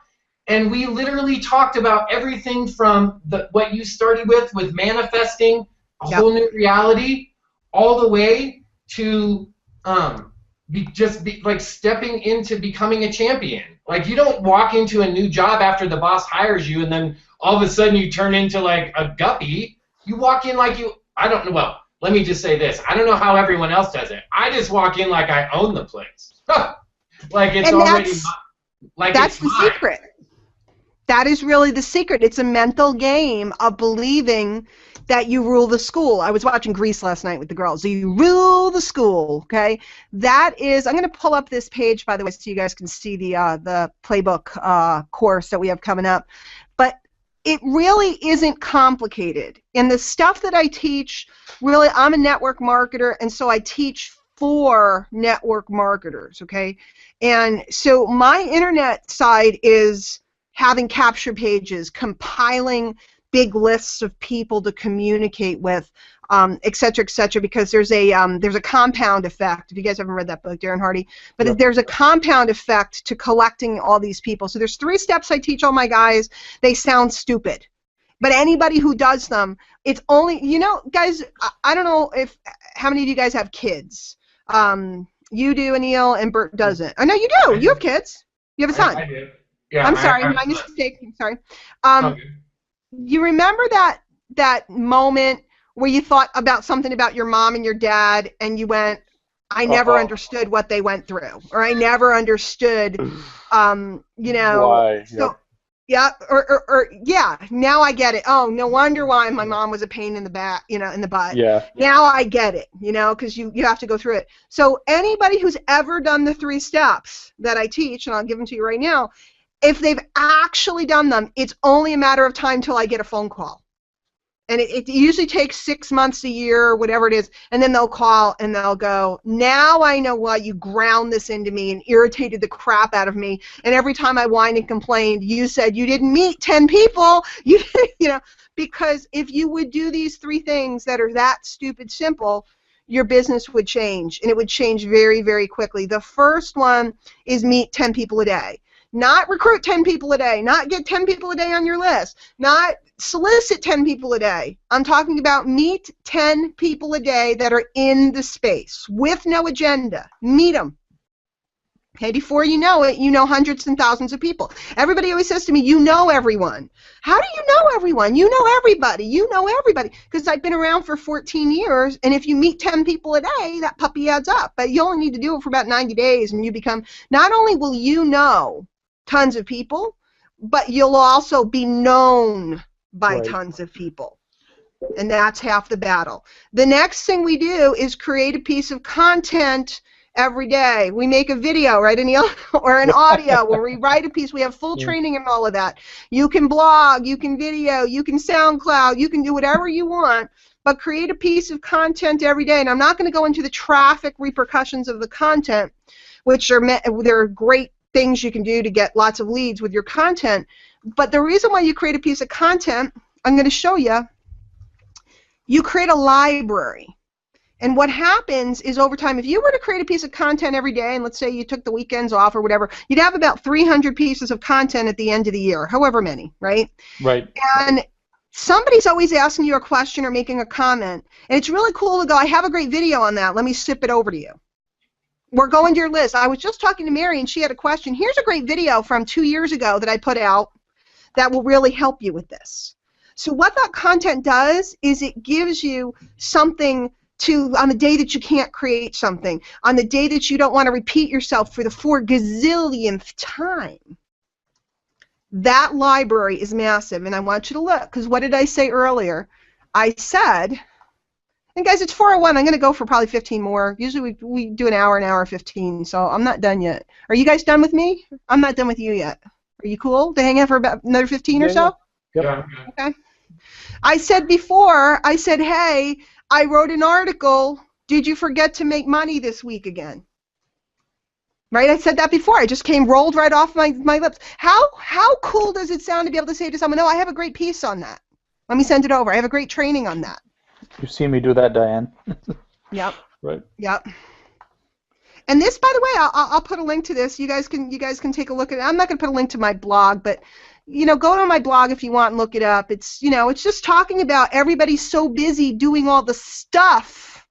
And we literally talked about everything from what you started with manifesting a whole new reality, all the way to like stepping into becoming a champion. Like, you don't walk into a new job after the boss hires you and then all of a sudden you turn into like a guppy. You walk in like I don't know, well, let me just say this. I don't know how everyone else does it. I just walk in like I own the place. Like it's already like that's the secret. That is really the secret. It's a mental game of believing that you rule the school. I was watching Grease last night with the girls. So you rule the school, okay? That is, I'm going to pull up this page, by the way, so you guys can see the playbook course that we have coming up. But it really isn't complicated. And the stuff that I teach, really, I'm a network marketer, and so I teach for network marketers, okay? And so my internet side is having capture pages, compiling big lists of people to communicate with, et cetera, because there's a compound effect. If you guys haven't read that book, Darren Hardy, but there's a compound effect to collecting all these people. So there's 3 steps I teach all my guys. They sound stupid, but anybody who does them, it's only, you know, guys, I don't know how many of you guys have kids. You do, Anil, and Bert doesn't. I know you do. You have kids. You have a son. I do. Yeah, I'm sorry, my mistake. I'm sorry. You remember that moment where you thought about something about your mom and your dad, and you went, I never understood what they went through, or I never understood, you know. Why? So, yeah, or yeah, now I get it. Oh, no wonder why my mom was a pain in the back, you know, in the butt. Yeah. Now I get it, you know, because you have to go through it. So anybody who's ever done the 3 steps that I teach, and I'll give them to you right now, if they've actually done them, it's only a matter of time till I get a phone call. And it usually takes 6 months, a year, whatever it is, and then they'll call and they'll go, now I know why you ground this into me and irritated the crap out of me, and every time I whined and complained, you said you didn't meet 10 people, you know, because if you would do these 3 things that are that stupid simple, your business would change, and it would change very, very quickly. The first one is meet 10 people a day. Not recruit 10 people a day, not get 10 people a day on your list, not solicit 10 people a day. I'm talking about meet 10 people a day that are in the space with no agenda. Meet them. Okay, before you know it, you know hundreds and thousands of people. Everybody always says to me, you know everyone. How do you know everyone? You know everybody. You know everybody. Because I've been around for 14 years, and if you meet 10 people a day, that puppy adds up. But you only need to do it for about 90 days, and you become, not only will you know tons of people, but you'll also be known by tons of people. And that's half the battle. The next thing we do is create a piece of content every day. We make a video, right, Anil? Or an audio where we write a piece. We have full training and all of that. You can blog, you can video, you can SoundCloud, you can do whatever you want, but create a piece of content every day. And I'm not going to go into the traffic repercussions of the content, which they're great things you can do to get lots of leads with your content. But the reason why you create a piece of content, I'm going to show you. You create a library. And what happens is over time, if you were to create a piece of content every day, and let's say you took the weekends off or whatever, you'd have about 300 pieces of content at the end of the year, however many, right? Right. And somebody's always asking you a question or making a comment, and it's really cool to go, I have a great video on that. Let me ship it over to you. We're going to your list. I was just talking to Mary, and she had a question. Here's a great video from 2 years ago that I put out that will really help you with this. So what that content does is it gives you something to, on the day that you can't create something, on the day that you don't want to repeat yourself for the 4 gazillionth time. That library is massive, and I want you to look, because what did I say earlier? I said, and guys, it's 4:01. I'm going to go for probably 15 more. Usually we do an hour 15, so I'm not done yet. Are you guys done with me? I'm not done with you yet. Are you cool to hang out for about another 15 or so? Yep. Okay. I said before, I said, hey, I wrote an article. Did you forget to make money this week again? Right? I said that before. I just rolled right off my lips. How cool does it sound to be able to say to someone, no, I have a great piece on that. Let me send it over. I have a great training on that. You've seen me do that, Diane. Yep. Right. Yep. And this, by the way, I'll put a link to this. You guys can take a look at it. I'm not going to put a link to my blog, but go to my blog if you want and look it up. It's it's just talking about everybody's so busy doing all the stuff.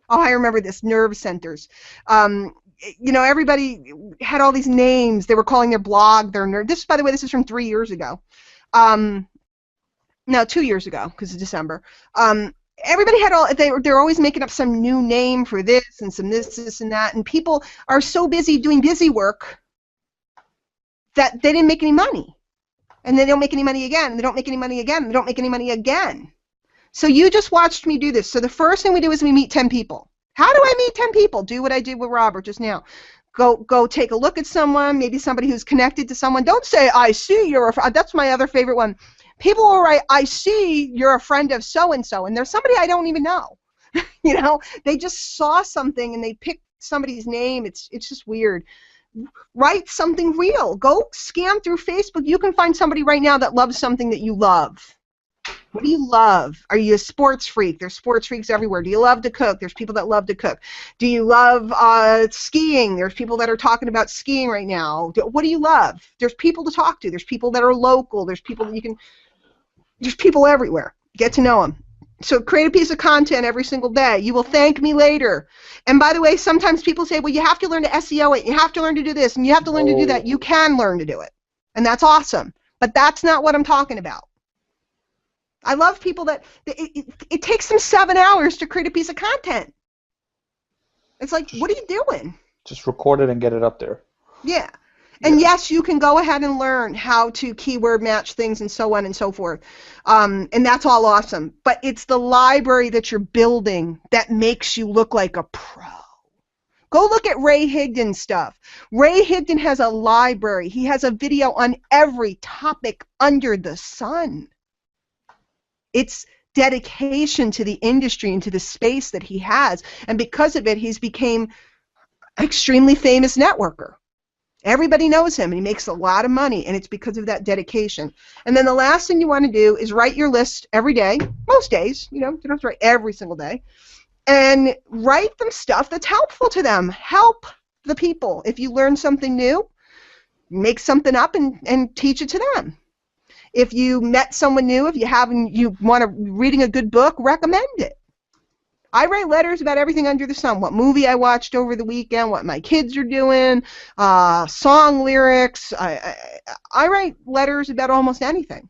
Oh, I remember this, nerve centers. Everybody had all these names. They were calling their blog their nerve. This, by the way, this is from 3 years ago. No, 2 years ago, because it's December. Everybody had they're always making up some new name for this and some this and that, and people are so busy doing busy work that they didn't make any money. And they don't make any money again, and they don't make any money again, and they don't make any money again. So you just watched me do this. So the first thing we do is we meet 10 people. How do I meet 10 people? Do what I did with Robert just now. Go take a look at someone, maybe somebody who's connected to someone. Don't say, I see you're a friend. That's my other favorite one. People will write, I see you're a friend of so-and-so, and there's somebody I don't even know. They just saw something, and they picked somebody's name. It's just weird. Write something real. Go scan through Facebook. You can find somebody right now that loves something that you love. What do you love? Are you a sports freak? There's sports freaks everywhere. Do you love to cook? There's people that love to cook. Do you love skiing? There's people that are talking about skiing right now. What do you love? There's people to talk to. There's people that are local. There's people that there's people everywhere. Get to know them. So create a piece of content every single day. You will thank me later. And by the way, sometimes people say, well, you have to learn to SEO it. You have to learn to do this, and you have to learn to do that. You can learn to do it. And that's awesome. But that's not what I'm talking about. I love people that it takes them 7 hours to create a piece of content. It's like, what are you doing? Just record it and get it up there. Yeah. And yes, you can go ahead and learn how to keyword match things and so on and so forth. And that's all awesome. But it's the library that you're building that makes you look like a pro. Go look at Ray Higdon's stuff. Ray Higdon has a library. He has a video on every topic under the sun. It's dedication to the industry and to the space that he has. And because of it, he's became an extremely famous networker. Everybody knows him, and he makes a lot of money, and it's because of that dedication. And then the last thing you want to do is write your list every day, most days, you don't have to write every single day, and write them stuff that's helpful to them. Help the people. If you learn something new, make something up and teach it to them. If you met someone new, if you want to reading a good book, recommend it. I write letters about everything under the sun, what movie I watched over the weekend, what my kids are doing, song lyrics. I write letters about almost anything.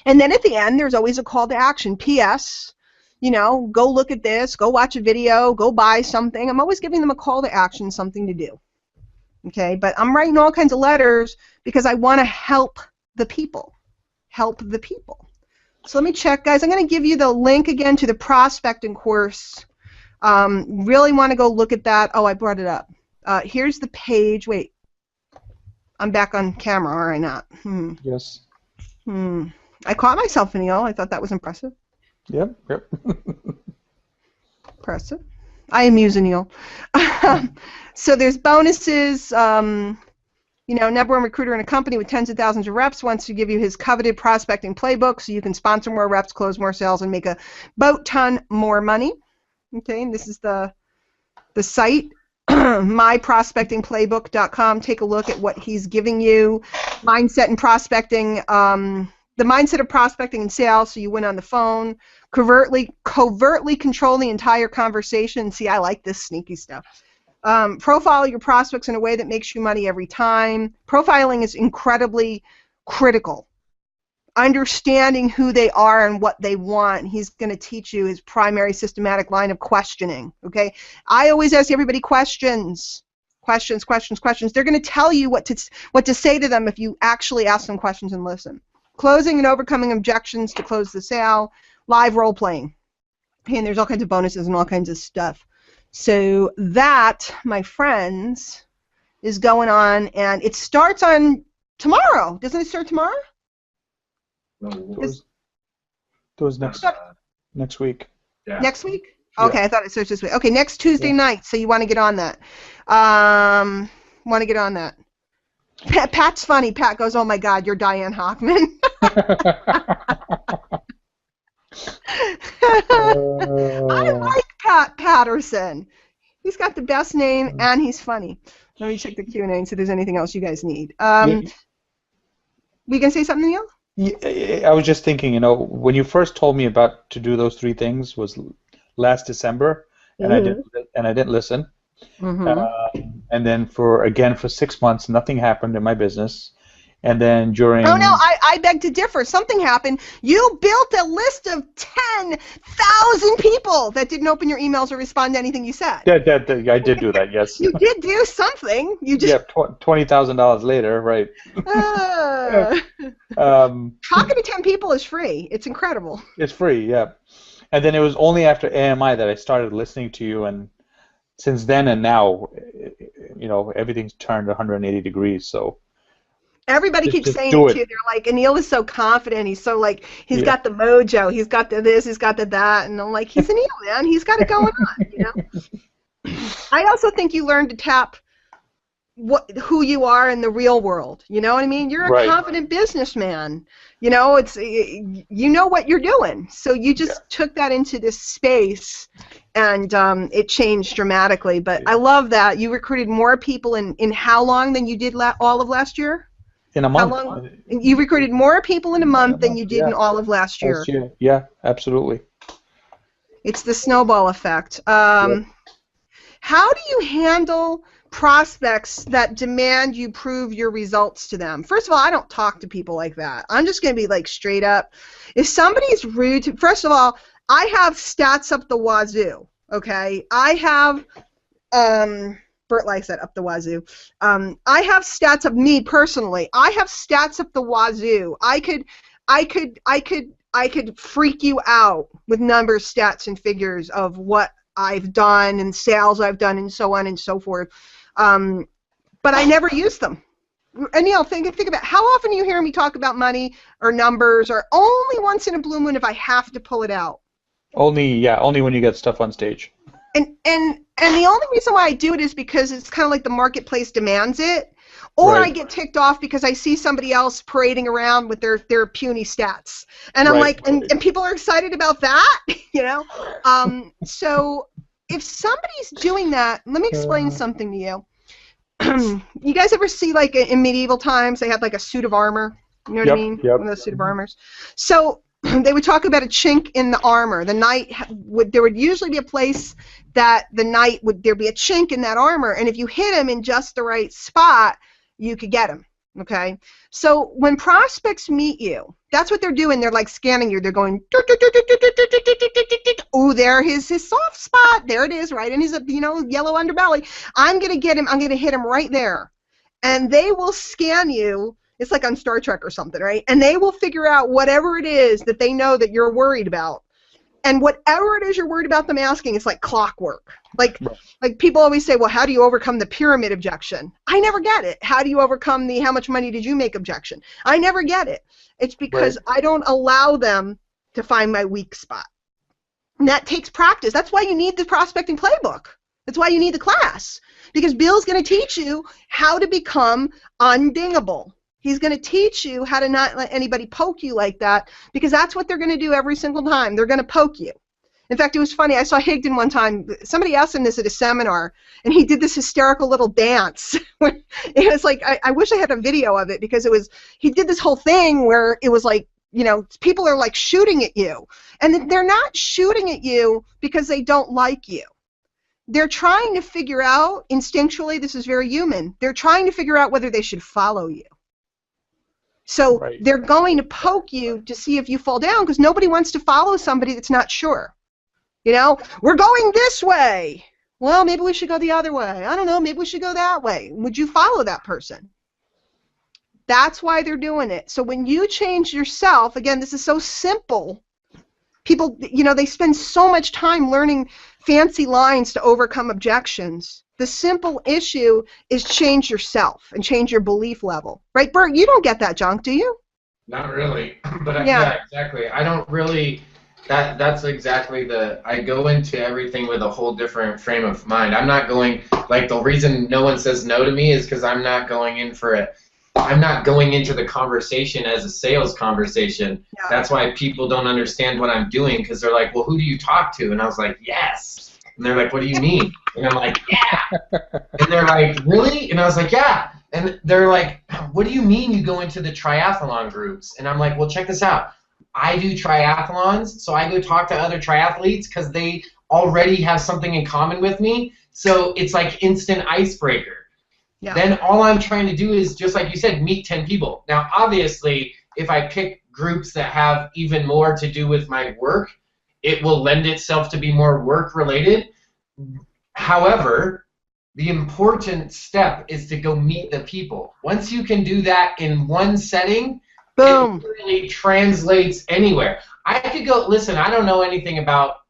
And then at the end, there's always a call to action. P.S., go look at this, go watch a video, go buy something. I'm always giving them a call to action, something to do. Okay, but I'm writing all kinds of letters because I want to help the people. Help the people. So let me check, guys. I'm going to give you the link again to the prospecting course. Really want to go look at that. Oh, I brought it up. Here's the page. Wait. I'm back on camera, are I not? Yes. I caught myself, Neil. I thought that was impressive. Yep. Yep. Impressive. I amuse Anil. So there's bonuses. Number one recruiter in a company with tens of thousands of reps wants to give you his coveted prospecting playbook so you can sponsor more reps, close more sales, and make a boat ton more money. Okay, and this is the site, myprospectingplaybook.com. Take a look at what he's giving you. Mindset and prospecting, the mindset of prospecting and sales so you win on the phone. Covertly control the entire conversation. See, I like this sneaky stuff. Profile your prospects in a way that makes you money every time. Profiling is incredibly critical. Understanding who they are and what they want. He's going to teach you his primary systematic line of questioning. Okay, I always ask everybody questions. Questions. They're going to tell you what to say to them if you actually ask them questions and listen. Closing and overcoming objections to close the sale. Live role playing. And there's all kinds of bonuses and all kinds of stuff. So that, my friends, is going on, and it starts on tomorrow. Doesn't it start tomorrow? No, Those next week. yeah. Next week? Yeah. Okay, I thought it starts this week. Okay, next Tuesday night, so you want to get on that. Pat's funny. Pat goes, oh my God, you're Diane Hockman. I like Pat Patterson. He's got the best name, and he's funny. Let me check the Q&A and see if there's anything else you guys need. We gonna say something, Neil? Yeah, I was just thinking, when you first told me about to do those 3 things was last December, and I didn't listen. And then for 6 months, nothing happened in my business. And then during... Oh, no, I beg to differ. Something happened. You built a list of 10,000 people that didn't open your emails or respond to anything you said. I did do that, yes. You did do something. You just... Yeah, $20,000 later, right. Talking to 10 people is free. It's incredible. It's free, yeah. And then it was only after AMI that I started listening to you, and since then and now, everything's turned 180 degrees, so... Everybody keeps saying it too. They're like, Anil is so confident. He's so he's got the mojo. He's got the this. He's got the that. And I'm like, he's Anil, man. He's got it going on. I also think you learn to tap who you are in the real world. You know what I mean? You're a confident businessman. You know what you're doing. So you just took that into this space, and it changed dramatically. But I love that you recruited more people in how long than you did all of last year? In a month. How long? You recruited more people in a month than you did in all of last year. Yeah, absolutely. It's the snowball effect. How do you handle prospects that demand you prove your results to them? First of all, I don't talk to people like that. I'm just going to be straight up. If somebody's rude, first of all, I have stats up the wazoo. Okay, I have. Bert likes that up the wazoo. I have stats of me personally. I have stats up the wazoo. I could freak you out with numbers, stats, and figures of what I've done and sales I've done and so on and so forth. But I never use them. Anil, think about how often you hear me talk about money or numbers, or only once in a blue moon if I have to pull it out. Only when you get stuff on stage. And the only reason why I do it is because it's kind of like the marketplace demands it, or I get ticked off because I see somebody else parading around with their puny stats, and I'm like, and people are excited about that, So if somebody's doing that, let me explain something to you. You guys ever see in medieval times they had a suit of armor? You know what I mean? Yep. One of those suit of armors. So they would talk about a chink in the armor. The knight there would usually be a place that the knight there'd be a chink in that armor, and if you hit him in just the right spot, you could get him. Okay, so when prospects meet you, that's what they're doing. They're scanning you. They're going, oh, there is his soft spot. There it is, right in his yellow underbelly. I'm gonna get him. I'm gonna hit him right there, and they will scan you. It's like on Star Trek or something, right? And they will figure out whatever it is that they know that you're worried about. And whatever it is you're worried about them asking, it's like clockwork. Like people always say, well, how do you overcome the pyramid objection? I never get it. How do you overcome the how much money did you make objection? I never get it. It's because I don't allow them to find my weak spot. And that takes practice. That's why you need the prospecting playbook. That's why you need the class. Because Bill's going to teach you how to become undingable. He's going to teach you how to not let anybody poke you like that, because that's what they're going to do every single time. They're going to poke you. In fact, it was funny. I saw Higdon one time. Somebody asked him this at a seminar, and he did this hysterical little dance. It was like, I wish I had a video of it, because he did this whole thing where it was like, you know, people are like shooting at you. And they're not shooting at you because they don't like you. They're trying to figure out, instinctually, this is very human, they're trying to figure out whether they should follow you. So they're going to poke you to see if you fall down, because nobody wants to follow somebody that's not sure. You know, we're going this way. Well, maybe we should go the other way. I don't know, maybe we should go that way. Would you follow that person? That's why they're doing it. So when you change yourself, again, this is so simple. People, you know, they spend so much time learning fancy lines to overcome objections. The simple issue is change yourself and change your belief level. Right, Bert? You don't get that junk, do you? Not really. But yeah, exactly. I don't really... That's exactly I go into everything with a whole different frame of mind. I'm not going, like, the reason no one says no to me is because I'm not going in for it. I'm not going into the conversation as a sales conversation. Yeah. That's why people don't understand what I'm doing, because they're like, well, who do you talk to? And I was like, yes. And they're like, what do you mean? And I'm like, yeah. And they're like, really? And I was like, yeah. And they're like, what do you mean you go into the triathlon groups? And I'm like, well, check this out. I do triathlons, so I go talk to other triathletes because they already have something in common with me. So it's like instant icebreaker. Yeah. Then all I'm trying to do is, just like you said, meet 10 people. Now, obviously, if I pick groups that have even more to do with my work, it will lend itself to be more work-related. However, the important step is to go meet the people. Once you can do that in one setting, boom, it really translates anywhere. I could go, listen, I don't know anything about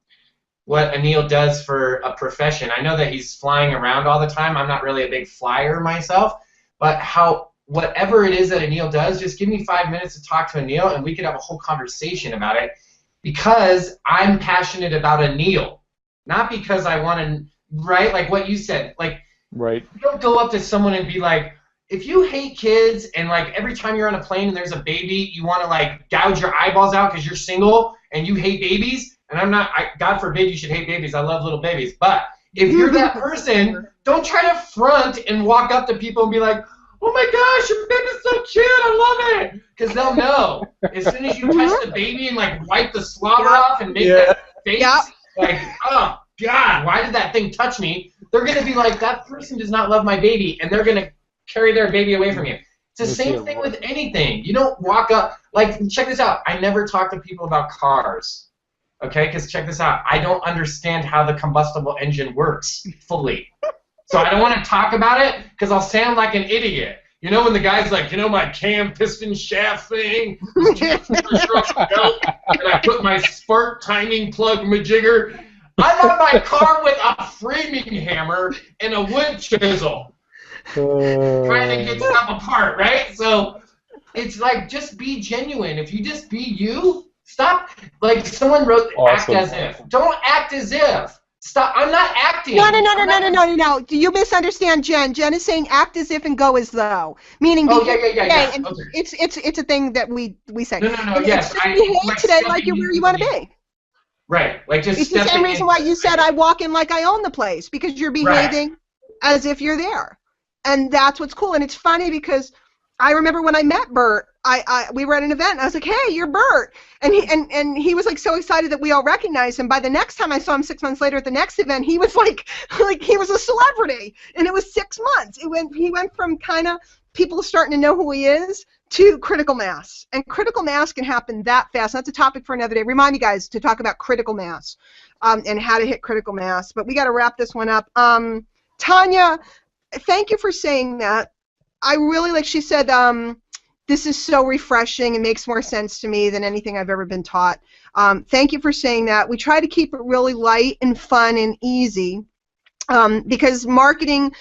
what Anil does for a profession. I know that he's flying around all the time. I'm not really a big flyer myself, but whatever it is that Anil does, just give me 5 minutes to talk to Anil, and we could have a whole conversation about it, because I'm passionate about Anil, not because I want to, right? Like what you said, like, right. You don't go up to someone and be like, if you hate kids and like every time you're on a plane and there's a baby, you want to like gouge your eyeballs out because you're single and you hate babies. And I'm not, God forbid you should hate babies. I love little babies. But if you're that person, don't try to front and walk up to people and be like, oh my gosh, your baby's so cute, I love it. Because they'll know. As soon as you touch the baby and like wipe the slobber off and make that face, like, oh God, why did that thing touch me? They're going to be like, that person does not love my baby, and they're going to carry their baby away from you. It's the same thing with anything. You don't walk up, like, check this out. I never talk to people about cars. Okay, because check this out. I don't understand how the combustible engine works fully. So I don't want to talk about it because I'll sound like an idiot. You know when the guy's like, you know my cam piston shaft thing? And I put my spark timing plug majigger. I'm on my car with a framing hammer and a wood chisel. Trying to get stuff apart, right? So it's like, just be genuine. If you just be you, stop. Like someone wrote, act as if. Don't act as if. Stop. I'm not acting. No. Do you misunderstand Jen? Jen is saying act as if and go as though. Meaning, yeah. And okay. It's a thing that we say. No. Yes, behave today like you're where you want to be. Right. Like just. It's the same reason why you said I walk in like I own the place, because you're behaving as if you're there. And that's what's cool. And it's funny because I remember when I met Bert, we were at an event, and I was like, hey, you're Bert. And he was like so excited that we all recognized him. By the next time I saw him 6 months later at the next event, he was like he was a celebrity. And it was 6 months. He went from kind of people starting to know who he is to critical mass. And critical mass can happen that fast. That's a topic for another day. Remind me, guys, to talk about critical mass and how to hit critical mass. But we got to wrap this one up. Tanya, thank you for saying that. I really, like she said, this is so refreshing and makes more sense to me than anything I've ever been taught. Thank you for saying that. We try to keep it really light and fun and easy because marketing,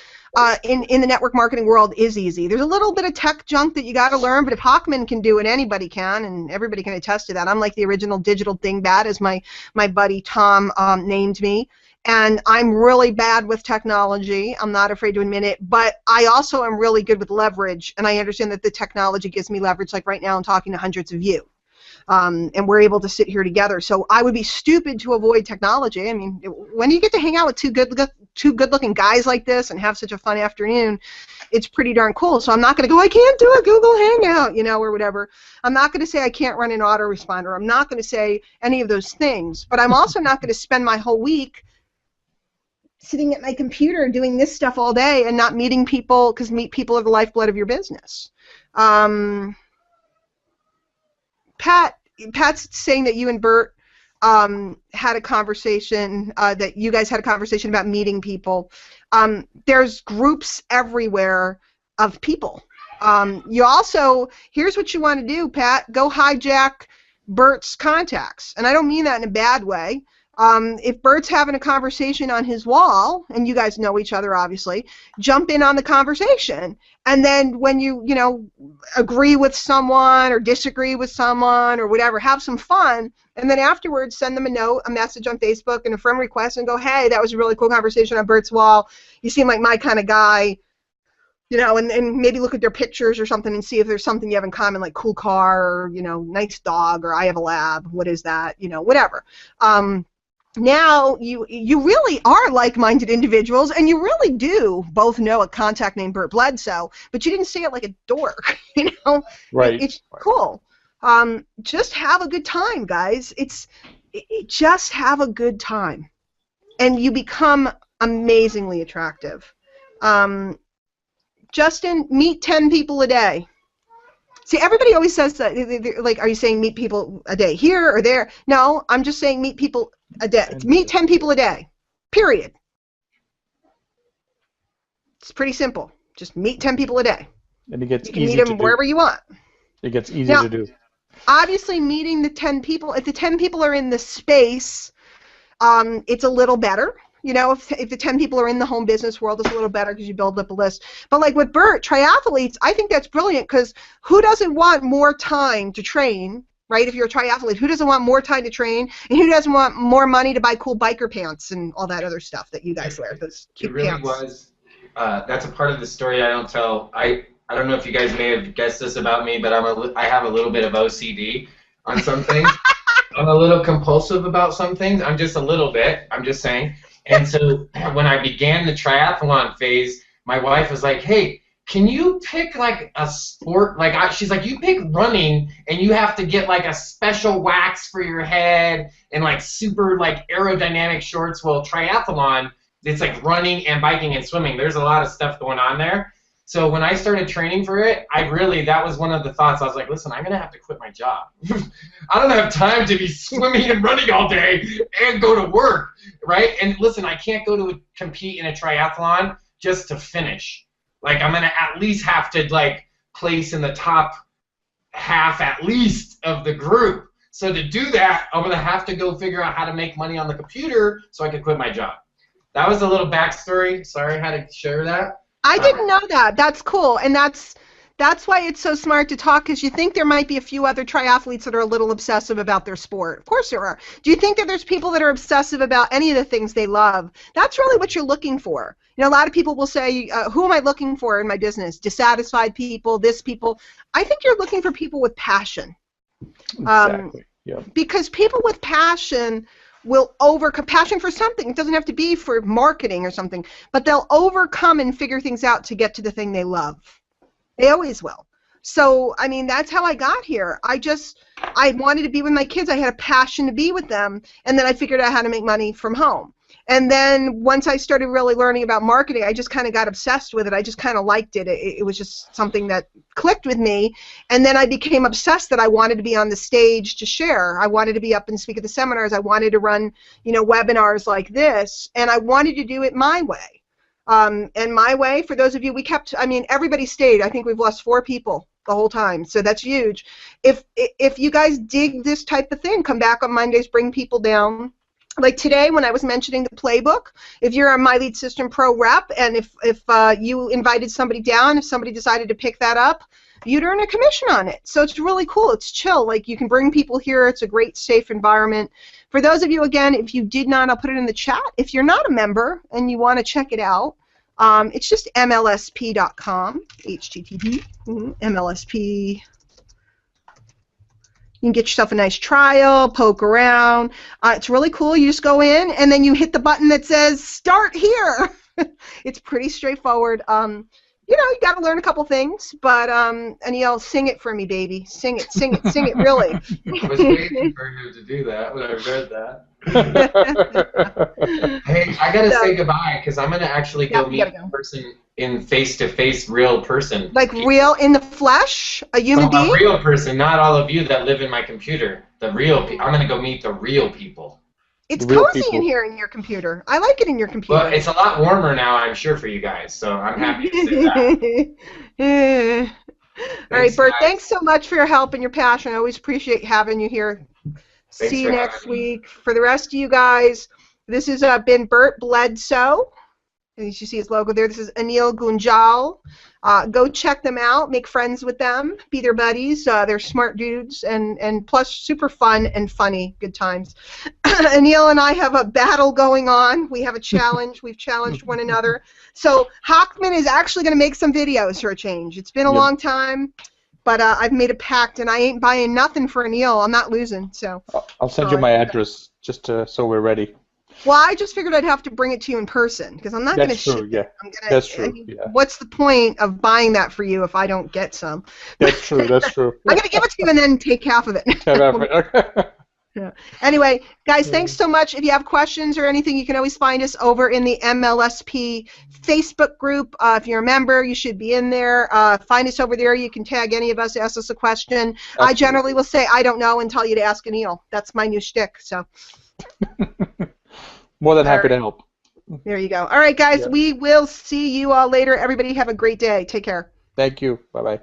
in the network marketing world is easy. There's a little bit of tech junk that you got to learn, but if Hockman can do it, anybody can, and everybody can attest to that. I'm like the original digital dingbat, as my buddy Tom named me. And I'm really bad with technology. I'm not afraid to admit it. But I also am really good with leverage, and I understand that the technology gives me leverage. Like right now I'm talking to hundreds of you. And we're able to sit here together. So I would be stupid to avoid technology. I mean, when you get to hang out with two good-looking guys like this and have such a fun afternoon, it's pretty darn cool. So I'm not going to go, I can't do a Google Hangout, you know, or whatever. I'm not going to say I can't run an autoresponder. I'm not going to say any of those things. But I'm also not going to spend my whole week sitting at my computer doing this stuff all day and not meeting people, because people are the lifeblood of your business. Pat's saying that you and Bert had a conversation, that you guys had a conversation about meeting people. There's groups everywhere of people. You also, here's what you want to do, Pat, go hijack Bert's contacts. And I don't mean that in a bad way. If Bert's having a conversation on his wall, and you guys know each other obviously, jump in on the conversation. And then when you agree with someone or disagree with someone or whatever, have some fun. And then afterwards, send them a note, a message on Facebook, and a friend request, and go, hey, that was a really cool conversation on Bert's wall. You seem like my kind of guy. You know, and maybe look at their pictures or something and see if there's something you have in common, like cool car, or, you know, nice dog, or I have a lab. What is that? You know, whatever. Now you really are like-minded individuals, and you really do both know a contact named Bert Bledsoe, but you didn't say it like a dork, you know? Right. It's cool. Just have a good time, guys. Just have a good time, and you become amazingly attractive. Justin, meet 10 people a day. See, everybody always says that, like, are you saying meet people a day here or there? No, I'm just saying meet people a day. Meet 10 people a day, period. It's pretty simple. Just meet 10 people a day. And it gets you can easy meet to them do. wherever you want. It gets easier to do. Obviously, meeting the 10 people, if the 10 people are in the space, it's a little better. You know, if the 10 people are in the home business world, it's a little better because you build up a list. But like with Bert, triathletes, I think that's brilliant, because who doesn't want more time to train, right? If you're a triathlete, who doesn't want more time to train, and who doesn't want more money to buy cool biker pants and all that other stuff that you guys wear, those cute pants? It really was. That's a part of the story I don't tell. I don't know if you guys may have guessed this about me, but I have a little bit of OCD on some things. I'm a little compulsive about some things. I'm just a little bit. I'm just saying. And so when I began the triathlon phase, my wife was like, hey, can you pick like a sport? Like she's like, you pick running, and you have to get like a special wax for your head and like super like aerodynamic shorts. Well, triathlon, it's like running and biking and swimming. There's a lot of stuff going on there. So when I started training for it, that was one of the thoughts. I was like, listen, I'm going to have to quit my job. I don't have time to be swimming and running all day and go to work, right? And listen, I can't go to compete in a triathlon just to finish. Like, I'm going to at least have to, like, place in the top half at least of the group. So to do that, I'm going to have to go figure out how to make money on the computer so I can quit my job. That was a little backstory. Sorry I had to share that. I didn't know that. That's cool, and that's why it's so smart to talk, because you think there might be a few other triathletes that are a little obsessive about their sport. Of course there are. Do you think that there's people that are obsessive about any of the things they love? That's really what you're looking for. You know, a lot of people will say, who am I looking for in my business? Dissatisfied people, this people. I think you're looking for people with passion. Exactly. Yeah. Because people with passion will overcome passion for something. It doesn't have to be for marketing or something, but they'll overcome and figure things out to get to the thing they love. They always will. So, I mean, that's how I got here. I wanted to be with my kids. I had a passion to be with them, and then I figured out how to make money from home. And then once I started really learning about marketing, I just kind of got obsessed with it. I just kind of liked it. It was just something that clicked with me. And then I became obsessed that I wanted to be on the stage to share. I wanted to be up and speak at the seminars. I wanted to run, webinars like this. And I wanted to do it my way. And my way, for those of you, everybody stayed. I think we've lost 4 people the whole time. So that's huge. If you guys dig this type of thing, come back on Mondays, bring people down. Like today when I was mentioning the playbook, if you're a My Lead System Pro rep and if you invited somebody down, if somebody decided to pick that up, you'd earn a commission on it. So it's really cool. It's chill. Like you can bring people here. It's a great, safe environment. For those of you, again, if you did not, I'll put it in the chat. If you're not a member and you want to check it out, it's just mlsp.com, HTTP, MLSP. You can get yourself a nice trial, poke around. It's really cool. You just go in, and then you hit the button that says Start Here. It's pretty straightforward. You know, you got to learn a couple things, but Anil, sing it for me, baby. Sing it, sing it, sing it, really. I was waiting for him to do that when I read that. Hey, I gotta say goodbye because I'm gonna actually go meet a person in face-to-face, real person. Like real in the flesh, a human being. A real person, not all of you that live in my computer. The real people. I'm gonna go meet the real people. It's cozy in here in your computer. I like it in your computer. Well, it's a lot warmer now, I'm sure, for you guys, so I'm happy to say that. All right, Bert, thanks so much for your help and your passion. I always appreciate having you here. See you next week. For the rest of you guys, this has been Bert Bledsoe. And you see his logo there. This is Anil Gunjal. Go check them out. Make friends with them. Be their buddies. They're smart dudes and plus super fun and funny. Good times. Anil and I have a battle going on. We have a challenge. We've challenged one another. So Hockman is actually going to make some videos for a change. It's been a long time, but I've made a pact, and I ain't buying nothing for Anil. I'm not losing. So I'll send you my address just so we're ready. Well, I just figured I'd have to bring it to you in person because I'm not going to ship it. Yeah. That's true. What's the point of buying that for you if I don't get some? That's true. That's true. I'm going to give it to you and then take half of it. Yeah. Anyway, guys, thanks so much. If you have questions or anything, you can always find us over in the MLSP Facebook group. If you're a member, you should be in there. Find us over there. You can tag any of us, ask us a question. Absolutely. I generally will say, I don't know, and tell you to ask Anil. That's my new shtick. So. More than happy to help. There you go. All right, guys, we will see you all later. Everybody have a great day. Take care. Thank you. Bye-bye.